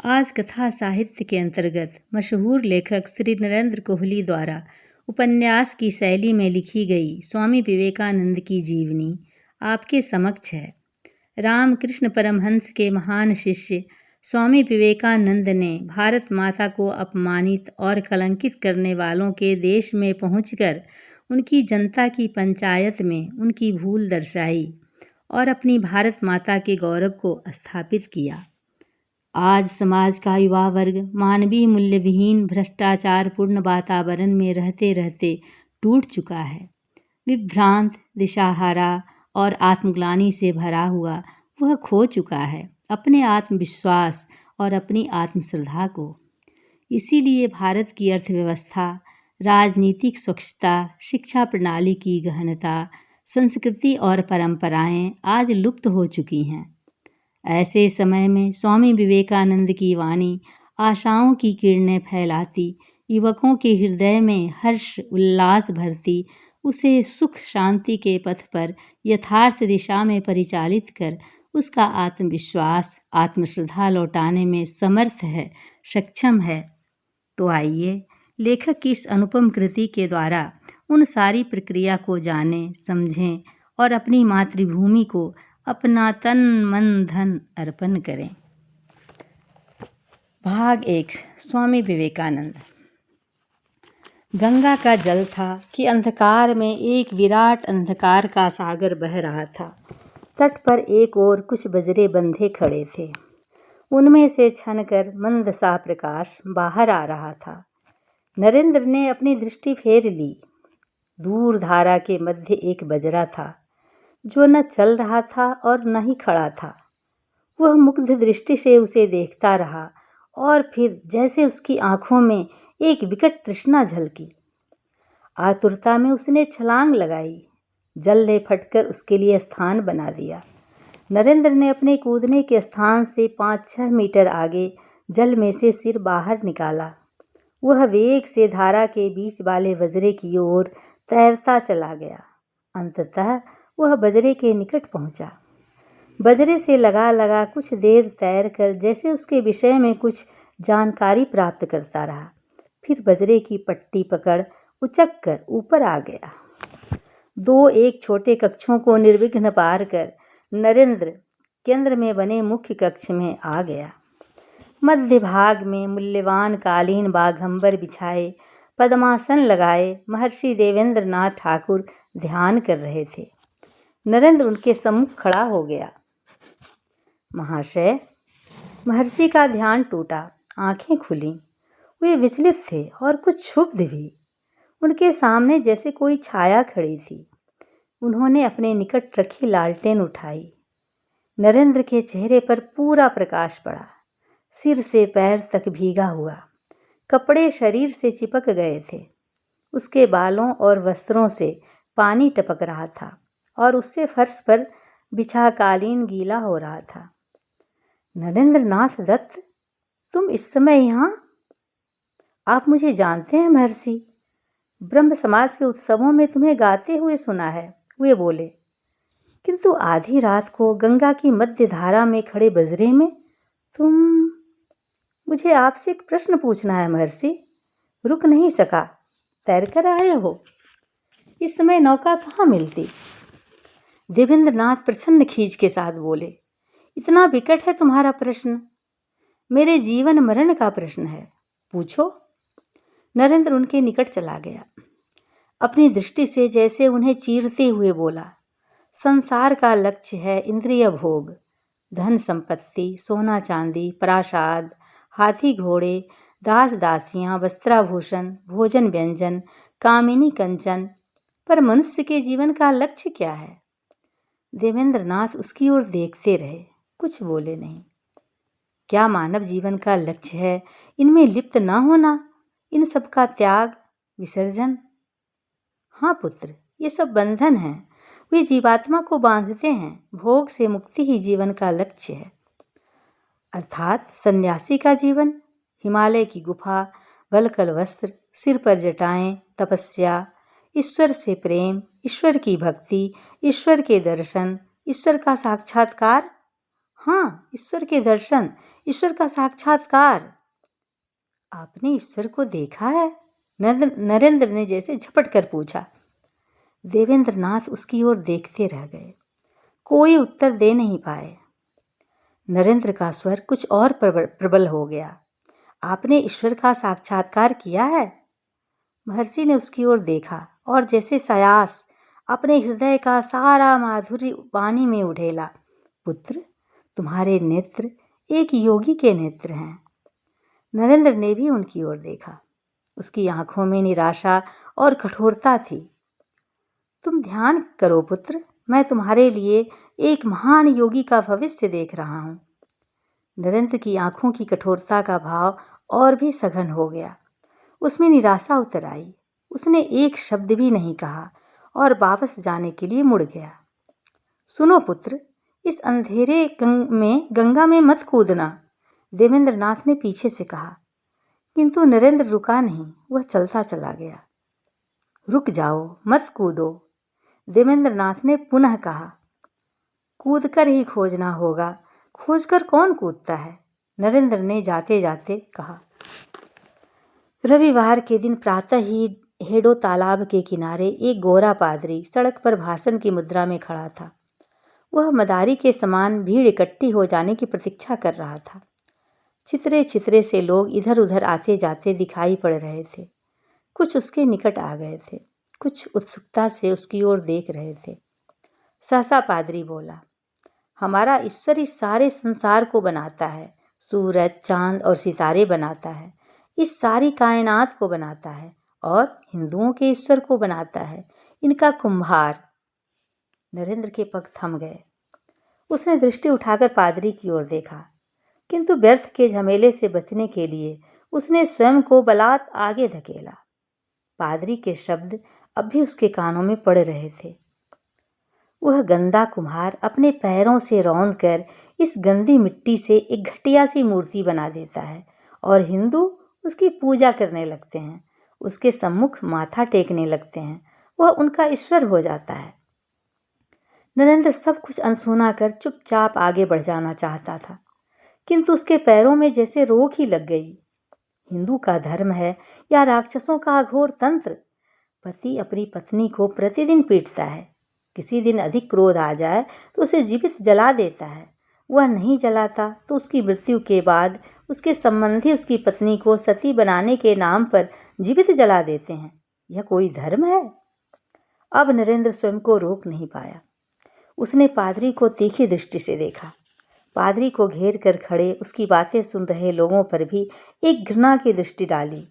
आज कथा साहित्य के अंतर्गत मशहूर लेखक श्री नरेंद्र कोहली द्वारा उपन्यास की शैली में लिखी गई स्वामी विवेकानंद की जीवनी आपके समक्ष है। रामकृष्ण परमहंस के महान शिष्य स्वामी विवेकानंद ने भारत माता को अपमानित और कलंकित करने वालों के देश में पहुंचकर उनकी जनता की पंचायत में उनकी भूल दर्शाई और अपनी भारत माता के गौरव को स्थापित किया। आज समाज का युवा वर्ग मानवीय मूल्य विहीन भ्रष्टाचारपूर्ण वातावरण में रहते रहते टूट चुका है। विभ्रांत, दिशाहारा और आत्मग्लानि से भरा हुआ वह खो चुका है अपने आत्मविश्वास और अपनी आत्मश्रद्धा को। इसीलिए भारत की अर्थव्यवस्था, राजनीतिक स्वच्छता, शिक्षा प्रणाली की गहनता, संस्कृति और परंपराएं आज लुप्त हो चुकी हैं। ऐसे समय में स्वामी विवेकानंद की वाणी आशाओं की किरणें फैलाती, युवकों के हृदय में हर्ष उल्लास भरती, उसे सुख शांति के पथ पर यथार्थ दिशा में परिचालित कर उसका आत्मविश्वास, आत्मश्रद्धा लौटाने में समर्थ है, सक्षम है। तो आइए लेखक की इस अनुपम कृति के द्वारा उन सारी प्रक्रिया को जानें, समझें और अपनी मातृभूमि को अपना तन मन धन अर्पण करें। भाग 1। स्वामी विवेकानंद। गंगा का जल था कि अंधकार में एक विराट अंधकार का सागर बह रहा था। तट पर एक ओर कुछ बजरे बंधे खड़े थे, उनमें से छनकर मंद सा प्रकाश बाहर आ रहा था। नरेंद्र ने अपनी दृष्टि फेर ली। दूर धारा के मध्य एक बजरा था जो न चल रहा था और न ही खड़ा था। वह मुग्ध दृष्टि से उसे देखता रहा और फिर जैसे उसकी आंखों में एक विकट तृष्णा झलकी। आतुरता में उसने छलांग लगाई, जल ने फटकर उसके लिए स्थान बना दिया। नरेंद्र ने अपने कूदने के स्थान से 5-6 मीटर आगे जल में से सिर बाहर निकाला। वह वेग से धारा के बीच वाले बजरे की ओर तैरता चला गया। अंततः वह बजरे के निकट पहुंचा। बजरे से लगा लगा कुछ देर तैर कर जैसे उसके विषय में कुछ जानकारी प्राप्त करता रहा। फिर बजरे की पट्टी पकड़ उचक कर ऊपर आ गया। 2-1 छोटे कक्षों को निर्विघ्न पार कर नरेंद्र केंद्र में बने मुख्य कक्ष में आ गया। मध्य भाग में मूल्यवान कालीन बाघंबर बिछाए, पद्मासन लगाए महर्षि देवेंद्र नाथ ठाकुर ध्यान कर रहे थे। नरेंद्र उनके सम्मुख खड़ा हो गया। महाशय। महर्षि का ध्यान टूटा, आंखें खुलीं। वे विचलित थे और कुछ क्षुब्ध भी। उनके सामने जैसे कोई छाया खड़ी थी। उन्होंने अपने निकट रखी लालटेन उठाई। नरेंद्र के चेहरे पर पूरा प्रकाश पड़ा। सिर से पैर तक भीगा हुआ, कपड़े शरीर से चिपक गए थे। उसके बालों और वस्त्रों से पानी टपक रहा था और उससे फर्श पर बिछा कालीन गीला हो रहा था। नरेंद्र नाथ दत्त, तुम इस समय यहाँ? आप मुझे जानते हैं महर्षि? ब्रह्म समाज के उत्सवों में तुम्हें गाते हुए सुना है, वे बोले। किंतु आधी रात को गंगा की मध्य धारा में खड़े बजरे में तुम? मुझे आपसे एक प्रश्न पूछना है महर्षि। रुक नहीं सका, तैरकर आए हो। इस समय नौका कहाँ मिलती? देवेंद्र नाथ प्रसन्न खींच के साथ बोले। इतना विकट है तुम्हारा प्रश्न? मेरे जीवन मरण का प्रश्न है, पूछो। नरेंद्र उनके निकट चला गया। अपनी दृष्टि से जैसे उन्हें चीरते हुए बोला। संसार का लक्ष्य है इंद्रिय भोग, धन संपत्ति, सोना चांदी, प्रासाद, हाथी घोड़े, दास दासियां, वस्त्राभूषण, भोजन व्यंजन, कामिनी कंचन। पर मनुष्य के जीवन का लक्ष्य क्या है? देवेंद्र नाथ उसकी ओर देखते रहे, कुछ बोले नहीं। क्या मानव जीवन का लक्ष्य है इनमें लिप्त न होना, इन सब का त्याग, विसर्जन? हाँ पुत्र, ये सब बंधन हैं, वे जीवात्मा को बांधते हैं। भोग से मुक्ति ही जीवन का लक्ष्य है। अर्थात सन्यासी का जीवन, हिमालय की गुफा, वलकल वस्त्र, सिर पर जटाएं, तपस्या, ईश्वर से प्रेम, ईश्वर की भक्ति, ईश्वर के दर्शन, ईश्वर का साक्षात्कार। हाँ, ईश्वर के दर्शन, ईश्वर का साक्षात्कार। आपने ईश्वर को देखा है? नरेंद्र ने जैसे झपट कर पूछा। देवेंद्र नाथ उसकी ओर देखते रह गए, कोई उत्तर दे नहीं पाए। नरेंद्र का स्वर कुछ और प्रबल हो गया। आपने ईश्वर का साक्षात्कार किया है? महर्षि ने उसकी ओर देखा और जैसे सायास अपने हृदय का सारा माधुर्य वाणी में उड़ेला। पुत्र, तुम्हारे नेत्र एक योगी के नेत्र हैं। नरेंद्र ने भी उनकी ओर देखा। उसकी आंखों में निराशा और कठोरता थी। तुम ध्यान करो पुत्र, मैं तुम्हारे लिए एक महान योगी का भविष्य देख रहा हूँ। नरेंद्र की आंखों की कठोरता का भाव और भी सघन हो गया। उसमें निराशा उतर आई। उसने एक शब्द भी नहीं कहा और वापस जाने के लिए मुड़ गया। सुनो पुत्र, इस अंधेरे गंगा में मत कूदना, देवेंद्र नाथ ने पीछे से कहा। किंतु नरेंद्र रुका नहीं, वह चलता चला गया। रुक जाओ, मत कूदो, देवेंद्र नाथ ने पुनः कहा। कूद कर ही खोजना होगा, खोजकर कौन कूदता है, नरेंद्र ने जाते जाते कहा। रविवार के दिन प्रातः ही हेडो तालाब के किनारे एक गोरा पादरी सड़क पर भाषण की मुद्रा में खड़ा था। वह मदारी के समान भीड़ इकट्ठी हो जाने की प्रतीक्षा कर रहा था। छितरे छितरे से लोग इधर उधर आते जाते दिखाई पड़ रहे थे। कुछ उसके निकट आ गए थे, कुछ उत्सुकता से उसकी ओर देख रहे थे। सहसा पादरी बोला, हमारा ईश्वर इस सारे संसार को बनाता है, सूरज, चांद और सितारे बनाता है, इस सारी कायनात को बनाता है और हिंदुओं के ईश्वर को बनाता है, इनका कुम्हार। नरेंद्र के पग थम गए। उसने दृष्टि उठाकर पादरी की ओर देखा, किंतु व्यर्थ के झमेले से बचने के लिए उसने स्वयं को बलात् आगे धकेला। पादरी के शब्द अब भी उसके कानों में पड़ रहे थे। वह गंदा कुम्हार अपने पैरों से रौंद कर इस गंदी मिट्टी से एक घटिया सी मूर्ति बना देता है और हिंदू उसकी पूजा करने लगते हैं, उसके सम्मुख माथा टेकने लगते हैं। वह उनका ईश्वर हो जाता है। नरेंद्र सब कुछ अनसुना कर चुपचाप आगे बढ़ जाना चाहता था, किंतु उसके पैरों में जैसे रोक ही लग गई। हिंदू का धर्म है या राक्षसों का अघोर तंत्र? पति अपनी पत्नी को प्रतिदिन पीटता है, किसी दिन अधिक क्रोध आ जाए तो उसे जीवित जला देता है। वह नहीं जलाता तो उसकी मृत्यु के बाद उसके संबंधी उसकी पत्नी को सती बनाने के नाम पर जीवित जला देते हैं। यह कोई धर्म है? अब नरेंद्र स्वयं को रोक नहीं पाया। उसने पादरी को तीखी दृष्टि से देखा। पादरी को घेर कर खड़े उसकी बातें सुन रहे लोगों पर भी एक घृणा की दृष्टि डाली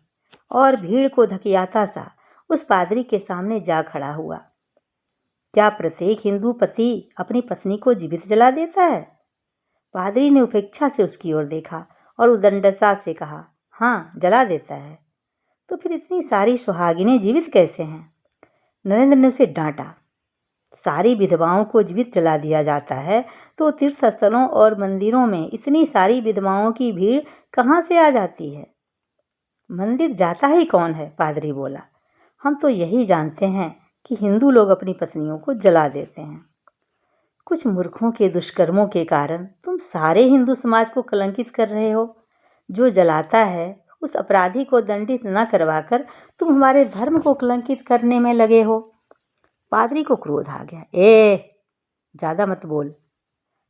और भीड़ को धकियाता सा उस पादरी के सामने जा खड़ा हुआ। क्या प्रत्येक हिंदू पति अपनी पत्नी को जीवित जला देता है? पादरी ने उपेक्षा से उसकी ओर देखा और उदंडता से कहा, हाँ, जला देता है। तो फिर इतनी सारी सुहागिनें जीवित कैसे हैं? नरेंद्र ने उसे डांटा। सारी विधवाओं को जीवित जला दिया जाता है तो तीर्थ स्थलों और मंदिरों में इतनी सारी विधवाओं की भीड़ कहाँ से आ जाती है? मंदिर जाता ही कौन है? पादरी बोला। हम तो यही जानते हैं कि हिंदू लोग अपनी पत्नियों को जला देते हैं। कुछ मूर्खों के दुष्कर्मों के कारण तुम सारे हिंदू समाज को कलंकित कर रहे हो। जो जलाता है उस अपराधी को दंडित न करवाकर तुम हमारे धर्म को कलंकित करने में लगे हो। पादरी को क्रोध आ गया। ज़्यादा मत बोल।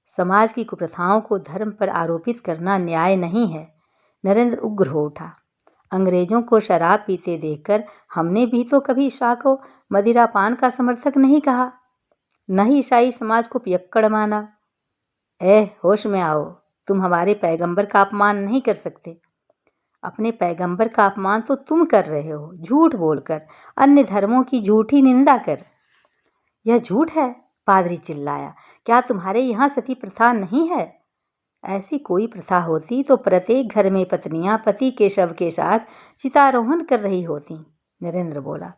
समाज की कुप्रथाओं को धर्म पर आरोपित करना न्याय नहीं है। नरेंद्र उग्र हो उठा। अंग्रेजों को शराब पीते देखकर हमने भी तो कभी ईसा को मदिरापान का समर्थक नहीं कहा, न ही ईसाई समाज को पियक्कड़ माना। होश में आओ, तुम हमारे पैगंबर का अपमान नहीं कर सकते। अपने पैगंबर का अपमान तो तुम कर रहे हो, झूठ बोलकर, अन्य धर्मों की झूठी निंदा कर। यह झूठ है, पादरी चिल्लाया। क्या तुम्हारे यहाँ सती प्रथा नहीं है? ऐसी कोई प्रथा होती तो प्रत्येक घर में पत्नियां पति के शव के साथ चितारोहण कर रही होती। नरेंद्र बोला।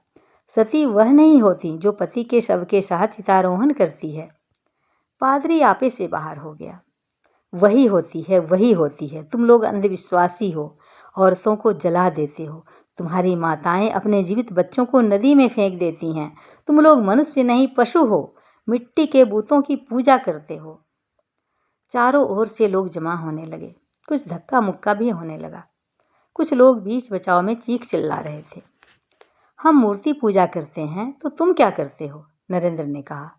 सती वह नहीं होती जो पति के शव के साथ चितारोहण करती है। पादरी आपे से बाहर हो गया। वही होती है, वही होती है। तुम लोग अंधविश्वासी हो, औरतों को जला देते हो। तुम्हारी माताएं अपने जीवित बच्चों को नदी में फेंक देती हैं। तुम लोग मनुष्य नहीं पशु हो, मिट्टी के बूतों की पूजा करते हो। चारों ओर से लोग जमा होने लगे। कुछ धक्का मुक्का भी होने लगा। कुछ लोग बीच बचाव में चीख चिल्ला रहे थे। हम मूर्ति पूजा करते हैं तो तुम क्या करते हो? नरेंद्र ने कहा।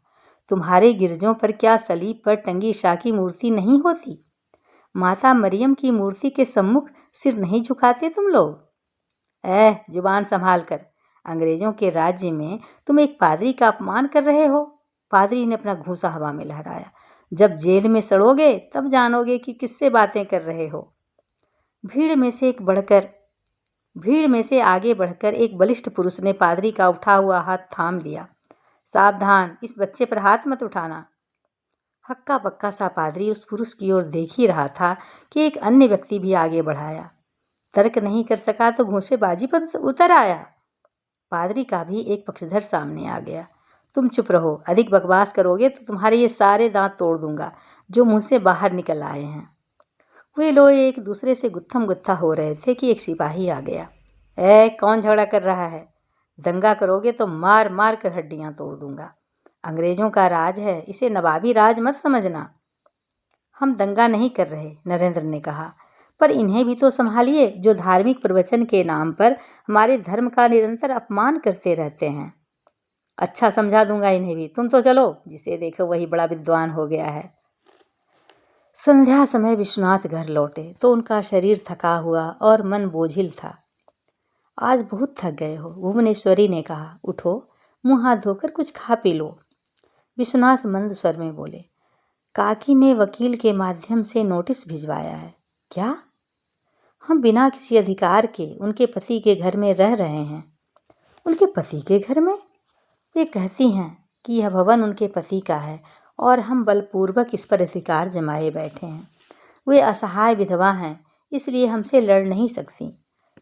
तुम्हारे गिरजों पर क्या सलीब पर टंगी ईसा की मूर्ति नहीं होती? माता मरियम की मूर्ति के सम्मुख सिर नहीं झुकाते तुम लोग? जुबान संभाल कर। अंग्रेजों के राज्य में तुम एक पादरी का अपमान कर रहे हो। पादरी ने अपना घूंसा हवा में लहराया। जब जेल में सड़ोगे तब जानोगे कि किससे बातें कर रहे हो। भीड़ में से आगे बढ़कर एक बलिष्ठ पुरुष ने पादरी का उठा हुआ हाथ थाम लिया। सावधान, इस बच्चे पर हाथ मत उठाना। हक्का बक्का सा पादरी उस पुरुष की ओर देख ही रहा था कि एक अन्य व्यक्ति भी आगे बढ़ाया। तर्क नहीं कर सका तो घूंसेबाजी पर उतर आया। पादरी का भी एक पक्षधर सामने आ गया। तुम चुप रहो, अधिक बकवास करोगे तो तुम्हारे ये सारे दांत तोड़ दूंगा जो मुंह से बाहर निकल आए हैं। वे लोग एक दूसरे से गुत्थम गुत्था हो रहे थे कि एक सिपाही आ गया। कौन झगड़ा कर रहा है? दंगा करोगे तो मार मार कर हड्डियां तोड़ दूंगा। अंग्रेजों का राज है, इसे नवाबी राज मत समझना। हम दंगा नहीं कर रहे, नरेंद्र ने कहा, पर इन्हें भी तो संभालिए जो धार्मिक प्रवचन के नाम पर हमारे धर्म का निरंतर अपमान करते रहते हैं। अच्छा, समझा दूंगा इन्हें भी। तुम तो चलो, जिसे देखो वही बड़ा विद्वान हो गया है। संध्या समय विश्वनाथ घर लौटे तो उनका शरीर थका हुआ और मन बोझिल था। आज बहुत थक गए हो, भुवनेश्वरी ने कहा। उठो, मुंह हाथ धोकर कुछ खा पी लो। विश्वनाथ मंद स्वर में बोले। काकी ने वकील के माध्यम से नोटिस भिजवाया है। क्या? हम बिना किसी अधिकार के उनके पति के घर में रह रहे हैं। उनके पति के घर में? वे कहती हैं कि यह भवन उनके पति का है और हम बलपूर्वक इस पर अधिकार जमाए बैठे हैं। वे असहाय विधवा हैं, इसलिए हमसे लड़ नहीं सकती।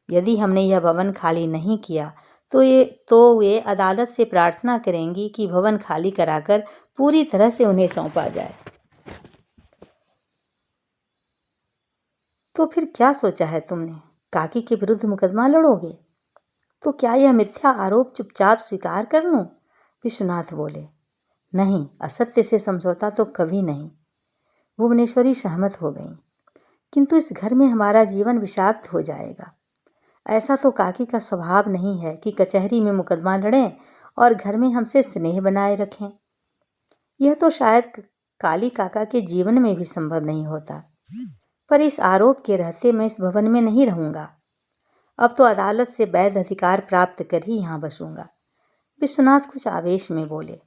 यदि हमने यह भवन खाली नहीं किया तो वे अदालत से प्रार्थना करेंगी कि भवन खाली कराकर पूरी तरह से उन्हें सौंपा जाए। तो फिर क्या सोचा है तुमने? काकी के विरुद्ध मुकदमा लड़ोगे? तो क्या यह मिथ्या आरोप चुपचाप स्वीकार कर लूं? विश्वनाथ बोले। नहीं, असत्य से समझौता तो कभी नहीं। भुवनेश्वरी सहमत हो गई। किंतु इस घर में हमारा जीवन विषाक्त हो जाएगा। ऐसा तो काकी का स्वभाव नहीं है कि कचहरी में मुकदमा लड़ें और घर में हमसे स्नेह बनाए रखें। यह तो शायद काली काका के जीवन में भी संभव नहीं होता। पर इस आरोप के रहते मैं इस भवन में नहीं रहूंगा। अब तो अदालत से वैध अधिकार प्राप्त कर ही यहाँ बसूंगा। विश्वनाथ कुछ आवेश में बोले।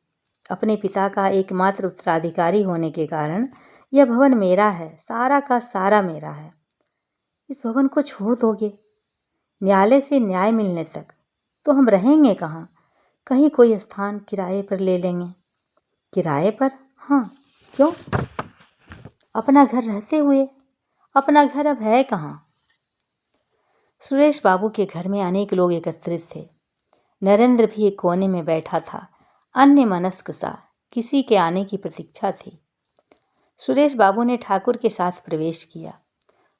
अपने पिता का एकमात्र उत्तराधिकारी होने के कारण यह भवन मेरा है, सारा का सारा मेरा है। इस भवन को छोड़ दोगे? न्यायालय से न्याय मिलने तक तो हम रहेंगे कहाँ? कहीं कोई स्थान किराए पर ले लेंगे। किराए पर? हाँ, क्यों? अपना घर रहते हुए। अपना घर अब है कहाँ? सुरेश बाबू के घर में अनेक लोग एकत्रित थे। नरेंद्र भी एक कोने में बैठा था, अन्य मनस्क सा, किसी के आने की प्रतीक्षा थी। सुरेश बाबू ने ठाकुर के साथ प्रवेश किया।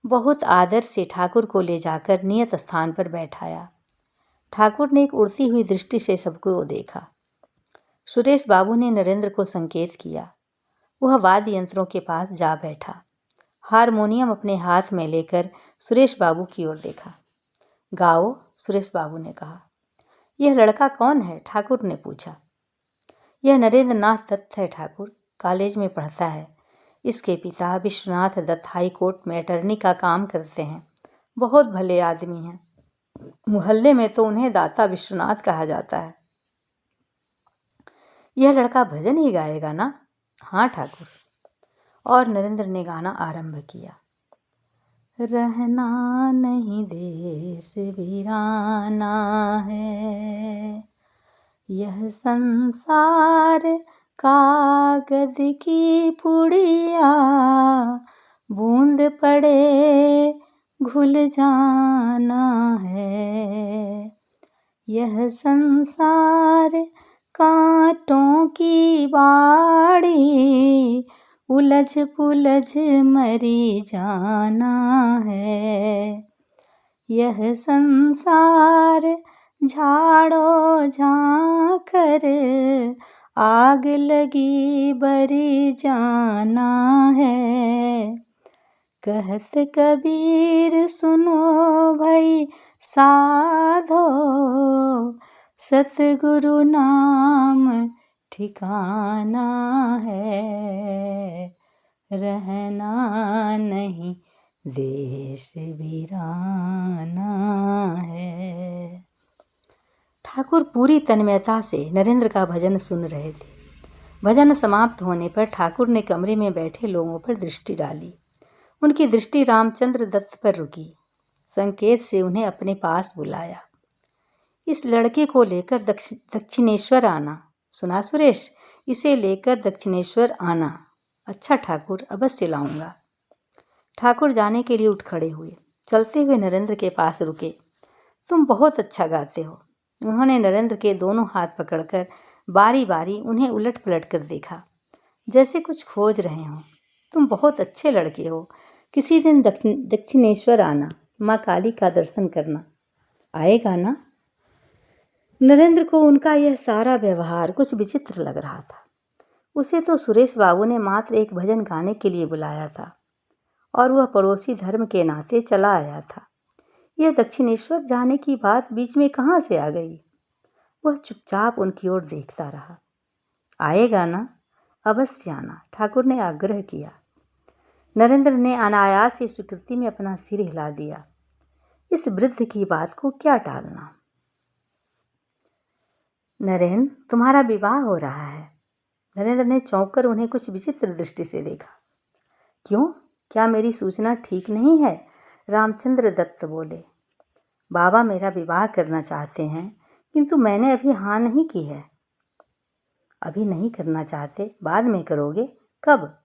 बहुत आदर से ठाकुर को ले जाकर नियत स्थान पर बैठाया। ठाकुर ने एक उड़ती हुई दृष्टि से सबको देखा। सुरेश बाबू ने नरेंद्र को संकेत किया। वह वाद्य यंत्रों के पास जा बैठा। हारमोनियम अपने हाथ में लेकर सुरेश बाबू की ओर देखा। गाओ, सुरेश बाबू ने कहा। यह लड़का कौन है? ठाकुर ने पूछा। यह नरेंद्र नाथ दत्त है ठाकुर, कॉलेज में पढ़ता है। इसके पिता विश्वनाथ दत्त हाई कोर्ट में अटर्नी का काम करते हैं। बहुत भले आदमी हैं। मोहल्ले में तो उन्हें दाता विश्वनाथ कहा जाता है। यह लड़का भजन ही गाएगा ना? हाँ ठाकुर। और नरेंद्र ने गाना आरंभ किया। रहना नहीं देश वीराना है, यह संसार कागज की पुड़िया, बूंद पड़े घुल जाना है। यह संसार कांटों की बाड़ी, उलझ पुलझ मरी जाना है। यह संसार झाड़ो झांकर आग लगी बरी जाना है। कहत कबीर सुनो भई साधो, सतगुरु नाम ठिकाना है। रहना नहीं देश वीराना है। ठाकुर पूरी तन्मयता से नरेंद्र का भजन सुन रहे थे। भजन समाप्त होने पर ठाकुर ने कमरे में बैठे लोगों पर दृष्टि डाली। उनकी दृष्टि रामचंद्र दत्त पर रुकी। संकेत से उन्हें अपने पास बुलाया। इस लड़के को लेकर दक्षिणेश्वर आना। सुना सुरेश, इसे लेकर दक्षिणेश्वर आना। अच्छा ठाकुर, अवश्य लाऊंगा। ठाकुर जाने के लिए उठ खड़े हुए। चलते हुए नरेंद्र के पास रुके। तुम बहुत अच्छा गाते हो। उन्होंने नरेंद्र के दोनों हाथ पकड़कर बारी बारी उन्हें उलट पलट कर देखा, जैसे कुछ खोज रहे हों। तुम बहुत अच्छे लड़के हो। किसी दिन दक्षिणेश्वर आना, माँ काली का दर्शन करना। आएगा ना? नरेंद्र को उनका यह सारा व्यवहार कुछ विचित्र लग रहा था। उसे तो सुरेश बाबू ने मात्र एक भजन गाने के लिए बुलाया था और वह पड़ोसी धर्म के नाते चला आया था। यह दक्षिणेश्वर जाने की बात बीच में कहाँ से आ गई? वह चुपचाप उनकी ओर देखता रहा। आएगा ना? अवश्य आना, ठाकुर ने आग्रह किया। नरेंद्र ने अनायास ही स्वीकृति में अपना सिर हिला दिया। इस वृद्ध की बात को क्या टालना। नरेंद्र, तुम्हारा विवाह हो रहा है। नरेंद्र ने चौंक कर उन्हें कुछ विचित्र दृष्टि से देखा। क्यों, क्या मेरी सूचना ठीक नहीं है? रामचंद्र दत्त बोले। बाबा मेरा विवाह करना चाहते हैं, किंतु मैंने अभी हाँ नहीं की है। अभी नहीं करना चाहते, बाद में करोगे? कब?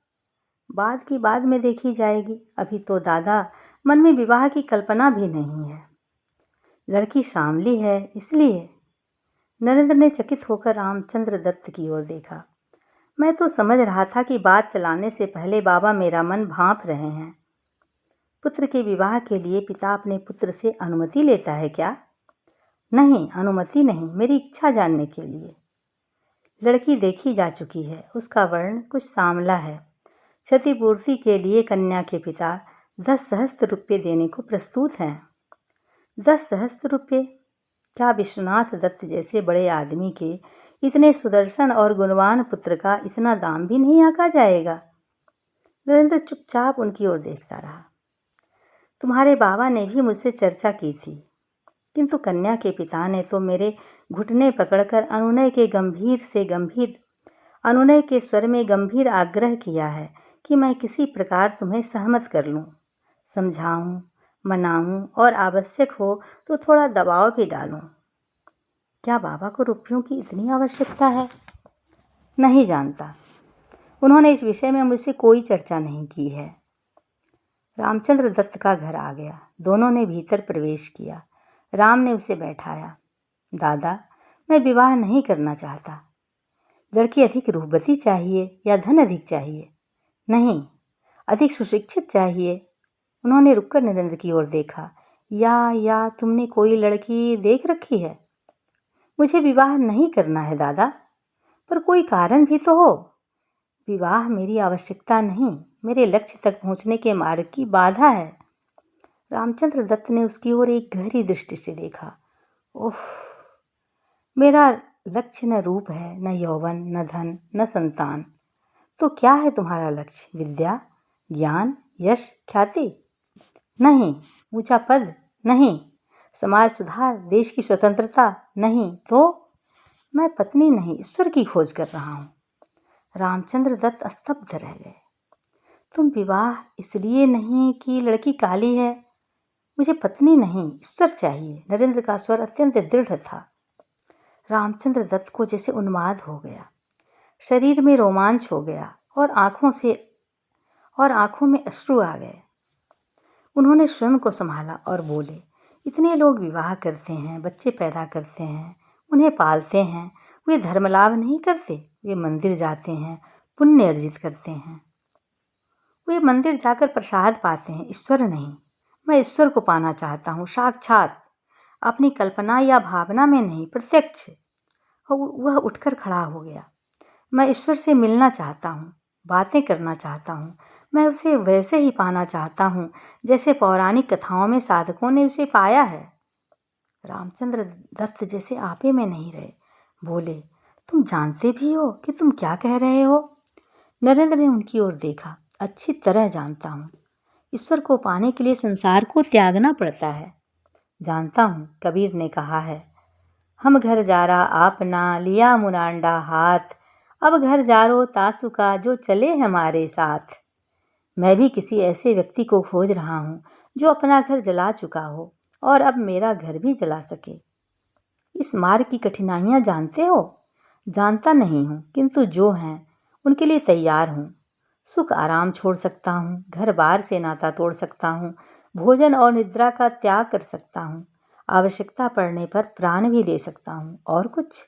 बाद की बाद में देखी जाएगी। अभी तो दादा मन में विवाह की कल्पना भी नहीं है। लड़की सांवली है इसलिए। नरेंद्र ने चकित होकर रामचंद्र दत्त की ओर देखा। मैं तो समझ रहा था कि बात चलाने से पहले बाबा मेरा मन भांप रहे हैं। पुत्र के विवाह के लिए पिता अपने पुत्र से अनुमति लेता है क्या? नहीं, अनुमति नहीं, मेरी इच्छा जानने के लिए। लड़की देखी जा चुकी है। उसका वर्ण कुछ सांवला है। क्षतिपूर्ति के लिए कन्या के पिता 10 सहस्त्र रुपये देने को प्रस्तुत हैं। 10 सहस्त्र रुपये? क्या विश्वनाथ दत्त जैसे बड़े आदमी के इतने सुदर्शन और गुणवान पुत्र का इतना दाम भी नहीं आंका जाएगा? नरेंद्र चुपचाप उनकी ओर देखता रहा। तुम्हारे बाबा ने भी मुझसे चर्चा की थी, किंतु कन्या के पिता ने तो मेरे घुटने पकड़कर अनुनय के स्वर में गंभीर आग्रह किया है कि मैं किसी प्रकार तुम्हें सहमत कर लूं, समझाऊं, मनाऊं और आवश्यक हो तो थोड़ा दबाव भी डालूं। क्या बाबा को रुपयों की इतनी आवश्यकता है? नहीं जानता। उन्होंने इस विषय में मुझसे कोई चर्चा नहीं की है। रामचंद्र दत्त का घर आ गया। दोनों ने भीतर प्रवेश किया। राम ने उसे बैठाया। दादा, मैं विवाह नहीं करना चाहता। लड़की अधिक रूपवती चाहिए या धन अधिक चाहिए? नहीं, अधिक सुशिक्षित चाहिए। उन्होंने रुककर नरेंद्र की ओर देखा। या तुमने कोई लड़की देख रखी है? मुझे विवाह नहीं करना है दादा, पर कोई कारण भी तो हो। विवाह मेरी आवश्यकता नहीं, मेरे लक्ष्य तक पहुंचने के मार्ग की बाधा है। रामचंद्र दत्त ने उसकी ओर एक गहरी दृष्टि से देखा। ओह, मेरा लक्ष्य न रूप है, न यौवन, न धन, न संतान। तो क्या है तुम्हारा लक्ष्य? विद्या, ज्ञान, यश, ख्याति? नहीं। ऊंचा पद? नहीं। समाज सुधार, देश की स्वतंत्रता? नहीं। तो मैं पत्नी नहीं, ईश्वर की खोज कर रहा हूँ। रामचंद्र दत्त स्तब्ध रह गए। तुम विवाह इसलिए नहीं कि लड़की काली है? मुझे पत्नी नहीं, ईश्वर चाहिए। नरेंद्र का स्वर अत्यंत दृढ़ था। रामचंद्र दत्त को जैसे उन्माद हो गया। शरीर में रोमांच हो गया और आंखों में अश्रु आ गए। उन्होंने स्वयं को संभाला और बोले, इतने लोग विवाह करते हैं, बच्चे पैदा करते हैं, उन्हें पालते हैं, वे धर्मलाभ नहीं करते? वे मंदिर जाते हैं, पुण्य अर्जित करते हैं। वे मंदिर जाकर प्रसाद पाते हैं, ईश्वर नहीं। मैं ईश्वर को पाना चाहता हूँ, साक्षात, अपनी कल्पना या भावना में नहीं, प्रत्यक्ष। वह उठकर खड़ा हो गया। मैं ईश्वर से मिलना चाहता हूँ, बातें करना चाहता हूँ। मैं उसे वैसे ही पाना चाहता हूँ जैसे पौराणिक कथाओं में साधकों ने उसे पाया है। रामचंद्र दत्त जैसे आपे में नहीं रहे, बोले, तुम जानते भी हो कि तुम क्या कह रहे हो? नरेंद्र ने उनकी ओर देखा। अच्छी तरह जानता हूँ। ईश्वर को पाने के लिए संसार को त्यागना पड़ता है। जानता हूँ, कबीर ने कहा है, हम घर जारा आपना लिया मुरांडा हाथ, अब घर जारो तासुका जो चले हमारे साथ। मैं भी किसी ऐसे व्यक्ति को खोज रहा हूँ जो अपना घर जला चुका हो और अब मेरा घर भी जला सके। इस मार्ग की कठिनाइयाँ जानते हो? जानता नहीं हूँ, किंतु जो हैं उनके लिए तैयार हूँ। सुख आराम छोड़ सकता हूँ, घर बार से नाता तोड़ सकता हूँ, भोजन और निद्रा का त्याग कर सकता हूँ, आवश्यकता पड़ने पर प्राण भी दे सकता हूँ। और कुछ?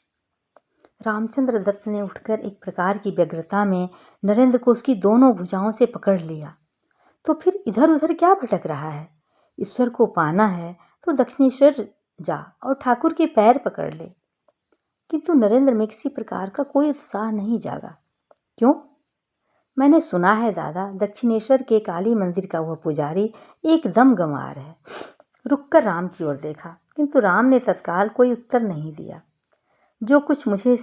रामचंद्र दत्त ने उठकर एक प्रकार की व्यग्रता में नरेंद्र को उसकी दोनों भुजाओं से पकड़ लिया। तो फिर इधर उधर क्या भटक रहा है? ईश्वर को पाना है तो दक्षिणेश्वर जा और ठाकुर के पैर पकड़ ले। किंतु नरेंद्र में किसी प्रकार का कोई उत्साह नहीं जागा। क्यों? मैंने सुना है दादा, दक्षिणेश्वर के काली मंदिर का वह पुजारी एकदम गंवार है। रुककर राम की ओर देखा, किंतु राम ने तत्काल कोई उत्तर नहीं दिया। जो कुछ मुझे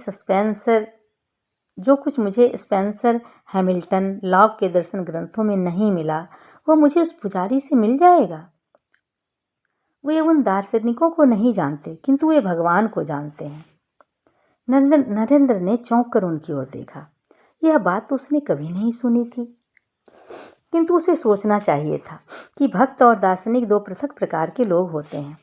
स्पेंसर, हैमिल्टन, लॉक के दर्शन ग्रंथों में नहीं मिला, वह मुझे उस पुजारी से मिल जाएगा। वे उन दार्शनिकों को नहीं जानते, किंतु वे भगवान को जानते हैं। नरेंद्र ने चौंक कर उनकी ओर देखा। यह बात तो उसने कभी नहीं सुनी थी, किंतु उसे सोचना चाहिए था कि भक्त और दार्शनिक दो पृथक प्रकार के लोग होते हैं।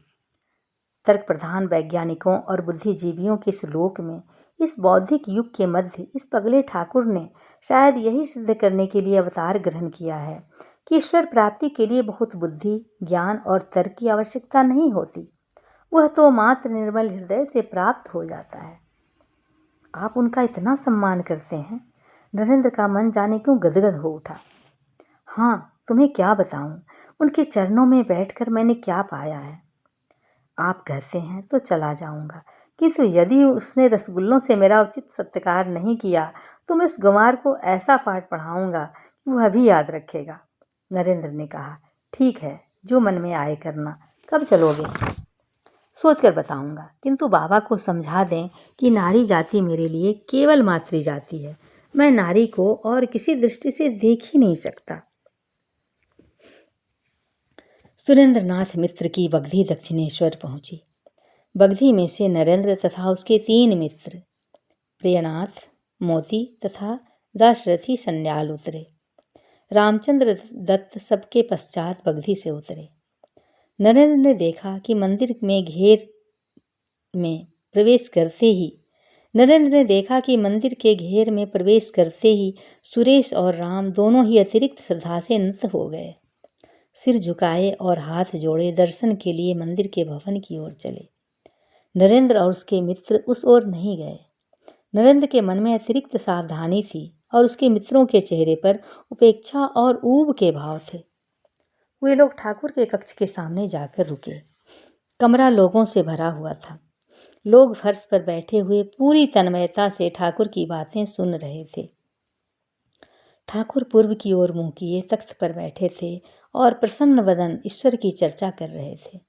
तर्क प्रधान वैज्ञानिकों और बुद्धिजीवियों के इस लोक में, इस बौद्धिक युग के मध्य, इस पगले ठाकुर ने शायद यही सिद्ध करने के लिए अवतार ग्रहण किया है कि ईश्वर प्राप्ति के लिए बहुत बुद्धि, ज्ञान और तर्क की आवश्यकता नहीं होती। वह तो मात्र निर्मल हृदय से प्राप्त हो जाता है। आप उनका इतना सम्मान करते हैं? नरेंद्र का मन जाने क्यों गदगद हो उठा। हाँ, तुम्हें क्या बताऊं, उनके चरणों में बैठकर मैंने क्या पाया है। आप कहते हैं तो चला जाऊंगा, किंतु यदि उसने रसगुल्लों से मेरा उचित सत्कार नहीं किया तो मैं उस गंवार को ऐसा पाठ पढ़ाऊंगा कि वह भी याद रखेगा। नरेंद्र ने कहा, ठीक है, जो मन में आए करना। कब चलोगे? सोचकर बताऊंगा, किंतु बाबा को समझा दें कि नारी जाति मेरे लिए केवल मातृ जाति है। मैं नारी को और किसी दृष्टि से देख ही नहीं सकता। सुरेंद्रनाथ मित्र की बगधी दक्षिणेश्वर पहुंची। बगधी में से नरेंद्र तथा उसके 3 मित्र प्रियनाथ, मोती तथा दाशरथी सन्याल उतरे। रामचंद्र दत्त सबके पश्चात बगधी से उतरे। नरेंद्र ने देखा कि मंदिर में घेर में प्रवेश करते ही सुरेश और राम दोनों ही अतिरिक्त श्रद्धा से नत हो गए। सिर झुकाए और हाथ जोड़े दर्शन के लिए मंदिर के भवन की ओर चले। नरेंद्र और उसके मित्र उस ओर नहीं गए। नरेंद्र के मन में अतिरिक्त सावधानी थी और उसके मित्रों के चेहरे पर उपेक्षा और ऊब के भाव थे। वे लोग ठाकुर के कक्ष के सामने जाकर रुके। कमरा लोगों से भरा हुआ था। लोग फर्श पर बैठे हुए पूरी तन्मयता से ठाकुर की बातें सुन रहे थे। ठाकुर पूर्व की ओर मुंह किए तख्त पर बैठे थे और प्रसन्न वदन ईश्वर की चर्चा कर रहे थे।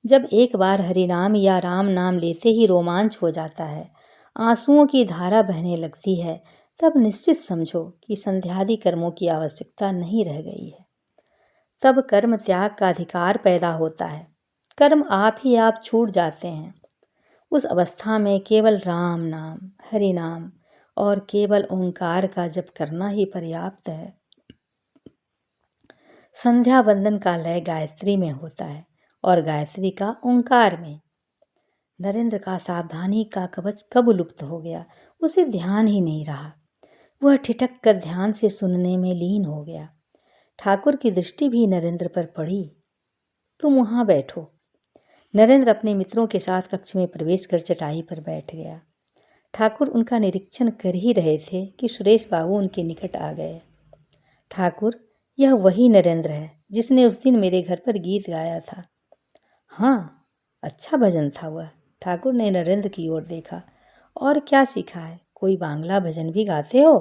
जब एक बार हरिनाम या राम नाम लेते ही रोमांच हो जाता है, आंसुओं की धारा बहने लगती है, तब निश्चित समझो कि संध्यादि कर्मों की आवश्यकता नहीं रह गई है। तब कर्म त्याग का अधिकार पैदा होता है। कर्म आप ही आप छूट जाते हैं। उस अवस्था में केवल राम नाम, हरि नाम और केवल ओंकार का जप करना ही पर्याप्त है। संध्या वंदन का लय गायत्री में होता है और गायत्री का ओंकार में। नरेंद्र का सावधानी का कवच कब लुप्त हो गया, उसे ध्यान ही नहीं रहा। वह ठिठक कर ध्यान से सुनने में लीन हो गया। ठाकुर की दृष्टि भी नरेंद्र पर पड़ी। तुम वहाँ बैठो। नरेंद्र अपने मित्रों के साथ कक्ष में प्रवेश कर चटाई पर बैठ गया। ठाकुर उनका निरीक्षण कर ही रहे थे कि सुरेश बाबू उनके निकट आ गए। ठाकुर, यह वही नरेंद्र है जिसने उस दिन मेरे घर पर गीत गाया था। हाँ, अच्छा भजन था वह। ठाकुर ने नरेंद्र की ओर देखा। और क्या सीखा है? कोई बांग्ला भजन भी गाते हो?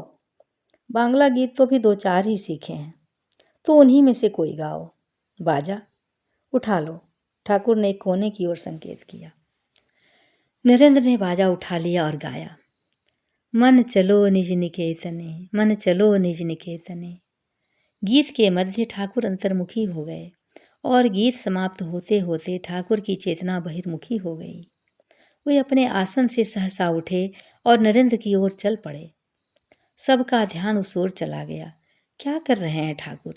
बांग्ला गीत तो भी 2-4 ही सीखे हैं, तो उन्हीं में से कोई गाओ। बाजा उठा लो। ठाकुर ने कोने की ओर संकेत किया। नरेंद्र ने बाजा उठा लिया और गाया, मन चलो निज निकेतने, मन चलो निज निकेतने। गीत के मध्य ठाकुर अंतर्मुखी हो गए और गीत समाप्त होते होते ठाकुर की चेतना बहिर्मुखी हो गई। वे अपने आसन से सहसा उठे और नरेंद्र की ओर चल पड़े। सबका ध्यान उस ओर चला गया। क्या कर रहे हैं ठाकुर?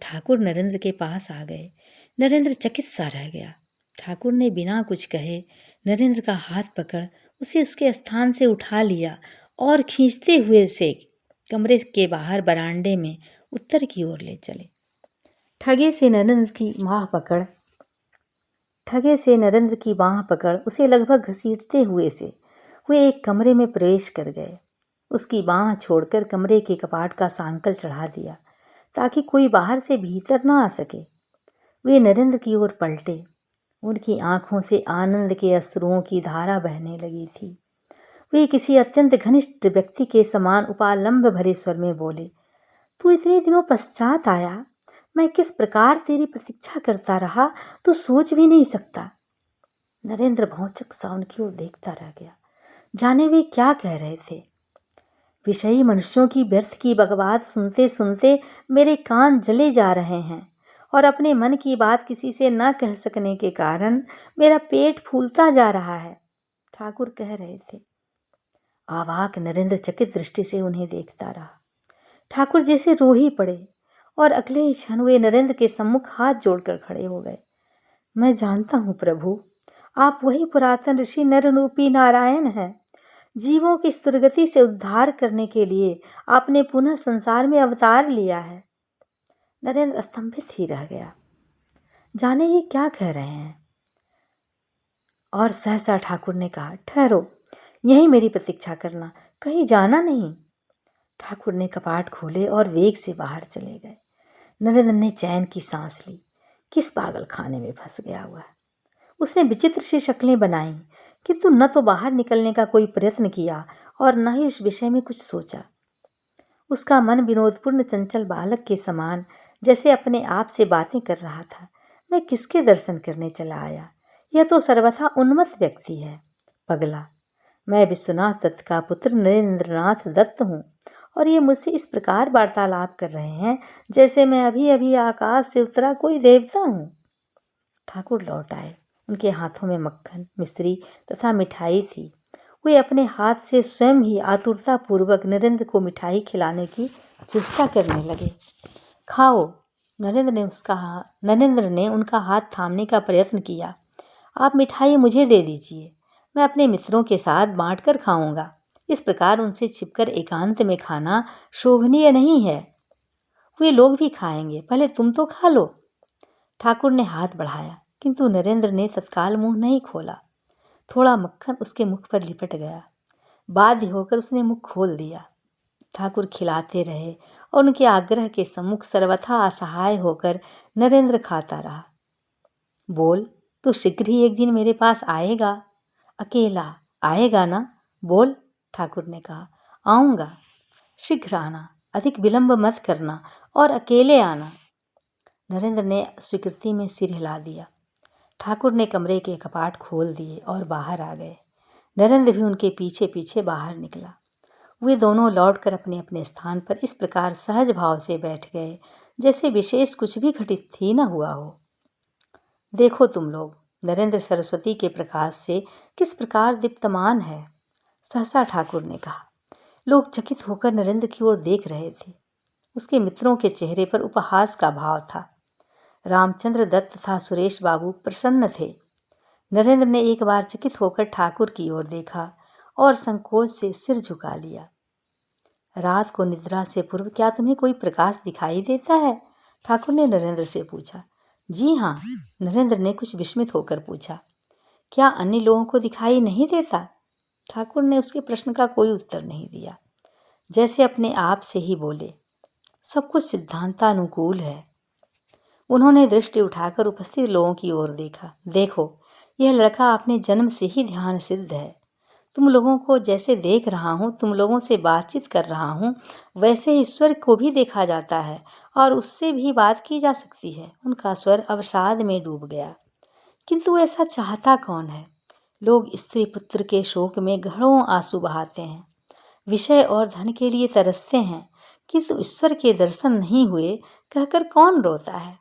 ठाकुर नरेंद्र के पास आ गए। नरेंद्र चकित सा रह गया। ठाकुर ने बिना कुछ कहे नरेंद्र का हाथ पकड़ उसे उसके स्थान से उठा लिया और खींचते हुए से कमरे के बाहर बरामदे में उत्तर की ओर ले चले। ठगे से नरेंद्र की बाँह पकड़ उसे लगभग घसीटते हुए से वे एक कमरे में प्रवेश कर गए। उसकी बाँह छोड़कर कमरे के कपाट का सांकल चढ़ा दिया ताकि कोई बाहर से भीतर न आ सके। वे नरेंद्र की ओर पलटे। उनकी आंखों से आनंद के अश्रुओं की धारा बहने लगी थी। वे किसी अत्यंत घनिष्ठ व्यक्ति के समान उपालंब भरे स्वर में बोले, तू इतने दिनों पश्चात आया। मैं किस प्रकार तेरी प्रतीक्षा करता रहा तो सोच भी नहीं सकता। नरेंद्र भौचक सा उनकी ओर देखता रह गया। जाने वे क्या कह रहे थे। विषयी मनुष्यों की व्यर्थ की बकवास सुनते सुनते मेरे कान जले जा रहे हैं और अपने मन की बात किसी से न कह सकने के कारण मेरा पेट फूलता जा रहा है, ठाकुर कह रहे थे। आवाक नरेंद्र चकित दृष्टि से उन्हें देखता रहा। ठाकुर जैसे रो ही पड़े और अगले ही क्षण वे नरेंद्र के सम्मुख हाथ जोड़कर खड़े हो गए। मैं जानता हूँ प्रभु, आप वही पुरातन ऋषि नररूपी नारायण हैं। जीवों की इस दुर्गति से उद्धार करने के लिए आपने पुनः संसार में अवतार लिया है। नरेंद्र स्तंभित ही रह गया। जाने ये क्या कह रहे हैं। और सहसा ठाकुर ने कहा, ठहरो, यहीं मेरी प्रतीक्षा करना, कहीं जाना नहीं। ठाकुर ने कपाट खोले और वेग से बाहर चले गए। नरेंद्र ने चैन की सांस ली। किस पागल खाने में फंस गया हुआ है। उसने विचित्र सी शक्लें बनाई, किंतु न तो बाहर निकलने का कोई प्रयत्न किया और न ही उस विषय में कुछ सोचा। उसका मन विनोदपूर्ण चंचल बालक के समान जैसे अपने आप से बातें कर रहा था। मैं किसके दर्शन करने चला आया? यह तो सर्वथा उन्मत्त व्यक्ति है, पगला। मैं विश्वनाथ दत्त का पुत्र नरेंद्रनाथ दत्त हूँ और ये मुझसे इस प्रकार वार्तालाप कर रहे हैं जैसे मैं अभी अभी आकाश से उतरा कोई देवता हूँ। ठाकुर लौट आए। उनके हाथों में मक्खन, मिश्री तथा मिठाई थी। वे अपने हाथ से स्वयं ही आतुरतापूर्वक नरेंद्र को मिठाई खिलाने की चेष्टा करने लगे। खाओ। नरेंद्र ने उनका हाथ थामने का प्रयत्न किया। आप मिठाई मुझे दे दीजिए, मैं अपने मित्रों के साथ बांटकर खाऊंगा। इस प्रकार उनसे छिपकर एकांत में खाना शोभनीय नहीं है। वे लोग भी खाएंगे, पहले तुम तो खा लो। ठाकुर ने हाथ बढ़ाया, किंतु नरेंद्र ने तत्काल मुंह नहीं खोला। थोड़ा मक्खन उसके मुख पर लिपट गया। बाध्य होकर उसने मुख खोल दिया। ठाकुर खिलाते रहे और उनके आग्रह के सम्मुख सर्वथा असहाय होकर नरेंद्र खाता रहा। बोल, तू शीघ्र ही एक दिन मेरे पास आएगा, अकेला आएगा ना? बोल, ठाकुर ने कहा। आऊँगा, शीघ्र आना, अधिक विलंब मत करना और अकेले आना। नरेंद्र ने स्वीकृति में सिर हिला दिया। ठाकुर ने कमरे के कपाट खोल दिए और बाहर आ गए। नरेंद्र भी उनके पीछे पीछे बाहर निकला। वे दोनों लौटकर अपने अपने स्थान पर इस प्रकार सहज भाव से बैठ गए जैसे विशेष कुछ भी घटित ही न हुआ हो। देखो तुम लोग, नरेंद्र सरस्वती के प्रकाश से किस प्रकार दीप्तमान है, सहसा ठाकुर ने कहा। लोग चकित होकर नरेंद्र की ओर देख रहे थे। उसके मित्रों के चेहरे पर उपहास का भाव था। रामचंद्र दत्त तथा सुरेश बाबू प्रसन्न थे। नरेंद्र ने एक बार चकित होकर ठाकुर की ओर देखा और संकोच से सिर झुका लिया। रात को निद्रा से पूर्व क्या तुम्हें कोई प्रकाश दिखाई देता है? ठाकुर ने नरेंद्र से पूछा। जी हाँ, नरेंद्र ने कुछ विस्मित होकर पूछा। क्या अन्य लोगों को दिखाई नहीं देता? ठाकुर ने उसके प्रश्न का कोई उत्तर नहीं दिया, जैसे अपने आप से ही बोले, सब कुछ सिद्धांतानुकूल है। उन्होंने दृष्टि उठाकर उपस्थित लोगों की ओर देखा। देखो, यह लड़का अपने जन्म से ही ध्यान सिद्ध है। तुम लोगों को जैसे देख रहा हूँ, तुम लोगों से बातचीत कर रहा हूँ, वैसे ईश्वर को भी देखा जाता है और उससे भी बात की जा सकती है। उनका स्वर अवसाद में डूब गया। किंतु ऐसा चाहता कौन है? लोग स्त्री पुत्र के शोक में घड़ों आंसू बहाते हैं, विषय और धन के लिए तरसते हैं, किंतु ईश्वर के दर्शन नहीं हुए कहकर कौन रोता है?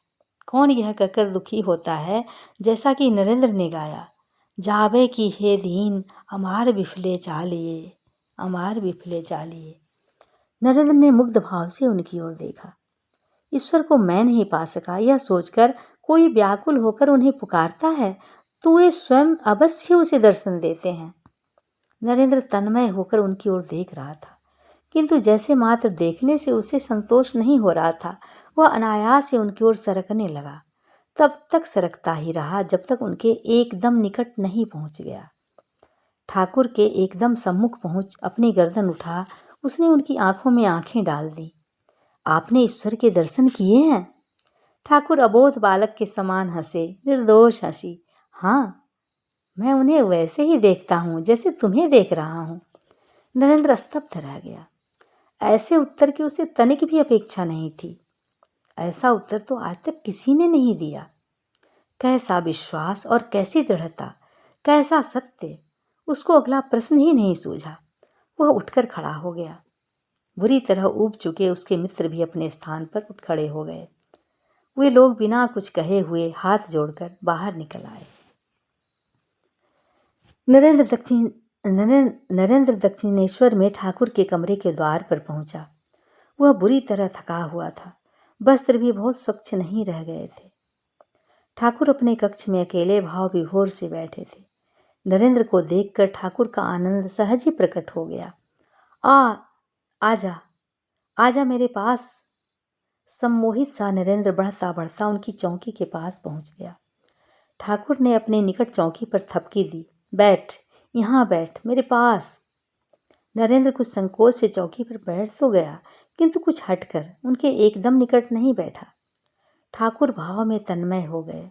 कौन यह कहकर दुखी होता है, जैसा कि नरेंद्र ने गाया, जाबे की हे दीन अमार बिफले चालिए, अमार बिफले चालिए। नरेंद्र ने मुग्ध भाव से उनकी ओर देखा। ईश्वर को मैं नहीं पा सका, यह सोचकर कोई व्याकुल होकर उन्हें पुकारता है तो वे स्वयं अवश्य उसे दर्शन देते हैं। नरेंद्र तन्मय होकर उनकी ओर देख रहा था, किंतु जैसे मात्र देखने से उसे संतोष नहीं हो रहा था, वह अनायास से उनकी ओर सरकने लगा। तब तक सरकता ही रहा जब तक उनके एकदम निकट नहीं पहुंच गया। ठाकुर के एकदम सम्मुख पहुंच अपनी गर्दन उठा उसने उनकी आंखों में आंखें डाल दी। आपने ईश्वर के दर्शन किए हैं? ठाकुर अबोध बालक के समान हंसे, निर्दोष हंसी। हाँ, मैं उन्हें वैसे ही देखता हूँ जैसे तुम्हें देख रहा हूँ। नरेंद्र स्तब्ध रह गया। ऐसे उत्तर की उसे तनिक भी अपेक्षा नहीं थी। ऐसा उत्तर तो आज तक किसी ने नहीं दिया। कैसा विश्वास और कैसी दृढ़ता, कैसा सत्य! उसको अगला प्रश्न ही नहीं सूझा। वह उठकर खड़ा हो गया। बुरी तरह ऊब चुके उसके मित्र भी अपने स्थान पर उठ खड़े हो गए। वे लोग बिना कुछ कहे हुए हाथ जोड़कर बाहर निकल आए। नरेंद्र दक्षिणेश्वर में ठाकुर के कमरे के द्वार पर पहुंचा। वह बुरी तरह थका हुआ था। वस्त्र भी बहुत स्वच्छ नहीं रह गए थे। ठाकुर अपने कक्ष में अकेले भाव विभोर से बैठे थे। नरेंद्र को देखकर ठाकुर का आनंद सहज ही प्रकट हो गया। आजा, आजा मेरे पास। सम्मोहित सा नरेंद्र बढ़ता बढ़ता उनकी चौकी के पास पहुंच गया। ठाकुर ने अपने निकट चौकी पर थपकी दी। बैठ, यहाँ बैठ, मेरे पास। नरेंद्र कुछ संकोच से चौकी पर बैठ तो गया, किंतु कुछ हटकर उनके एकदम निकट नहीं बैठा। ठाकुर भाव में तन्मय हो गए।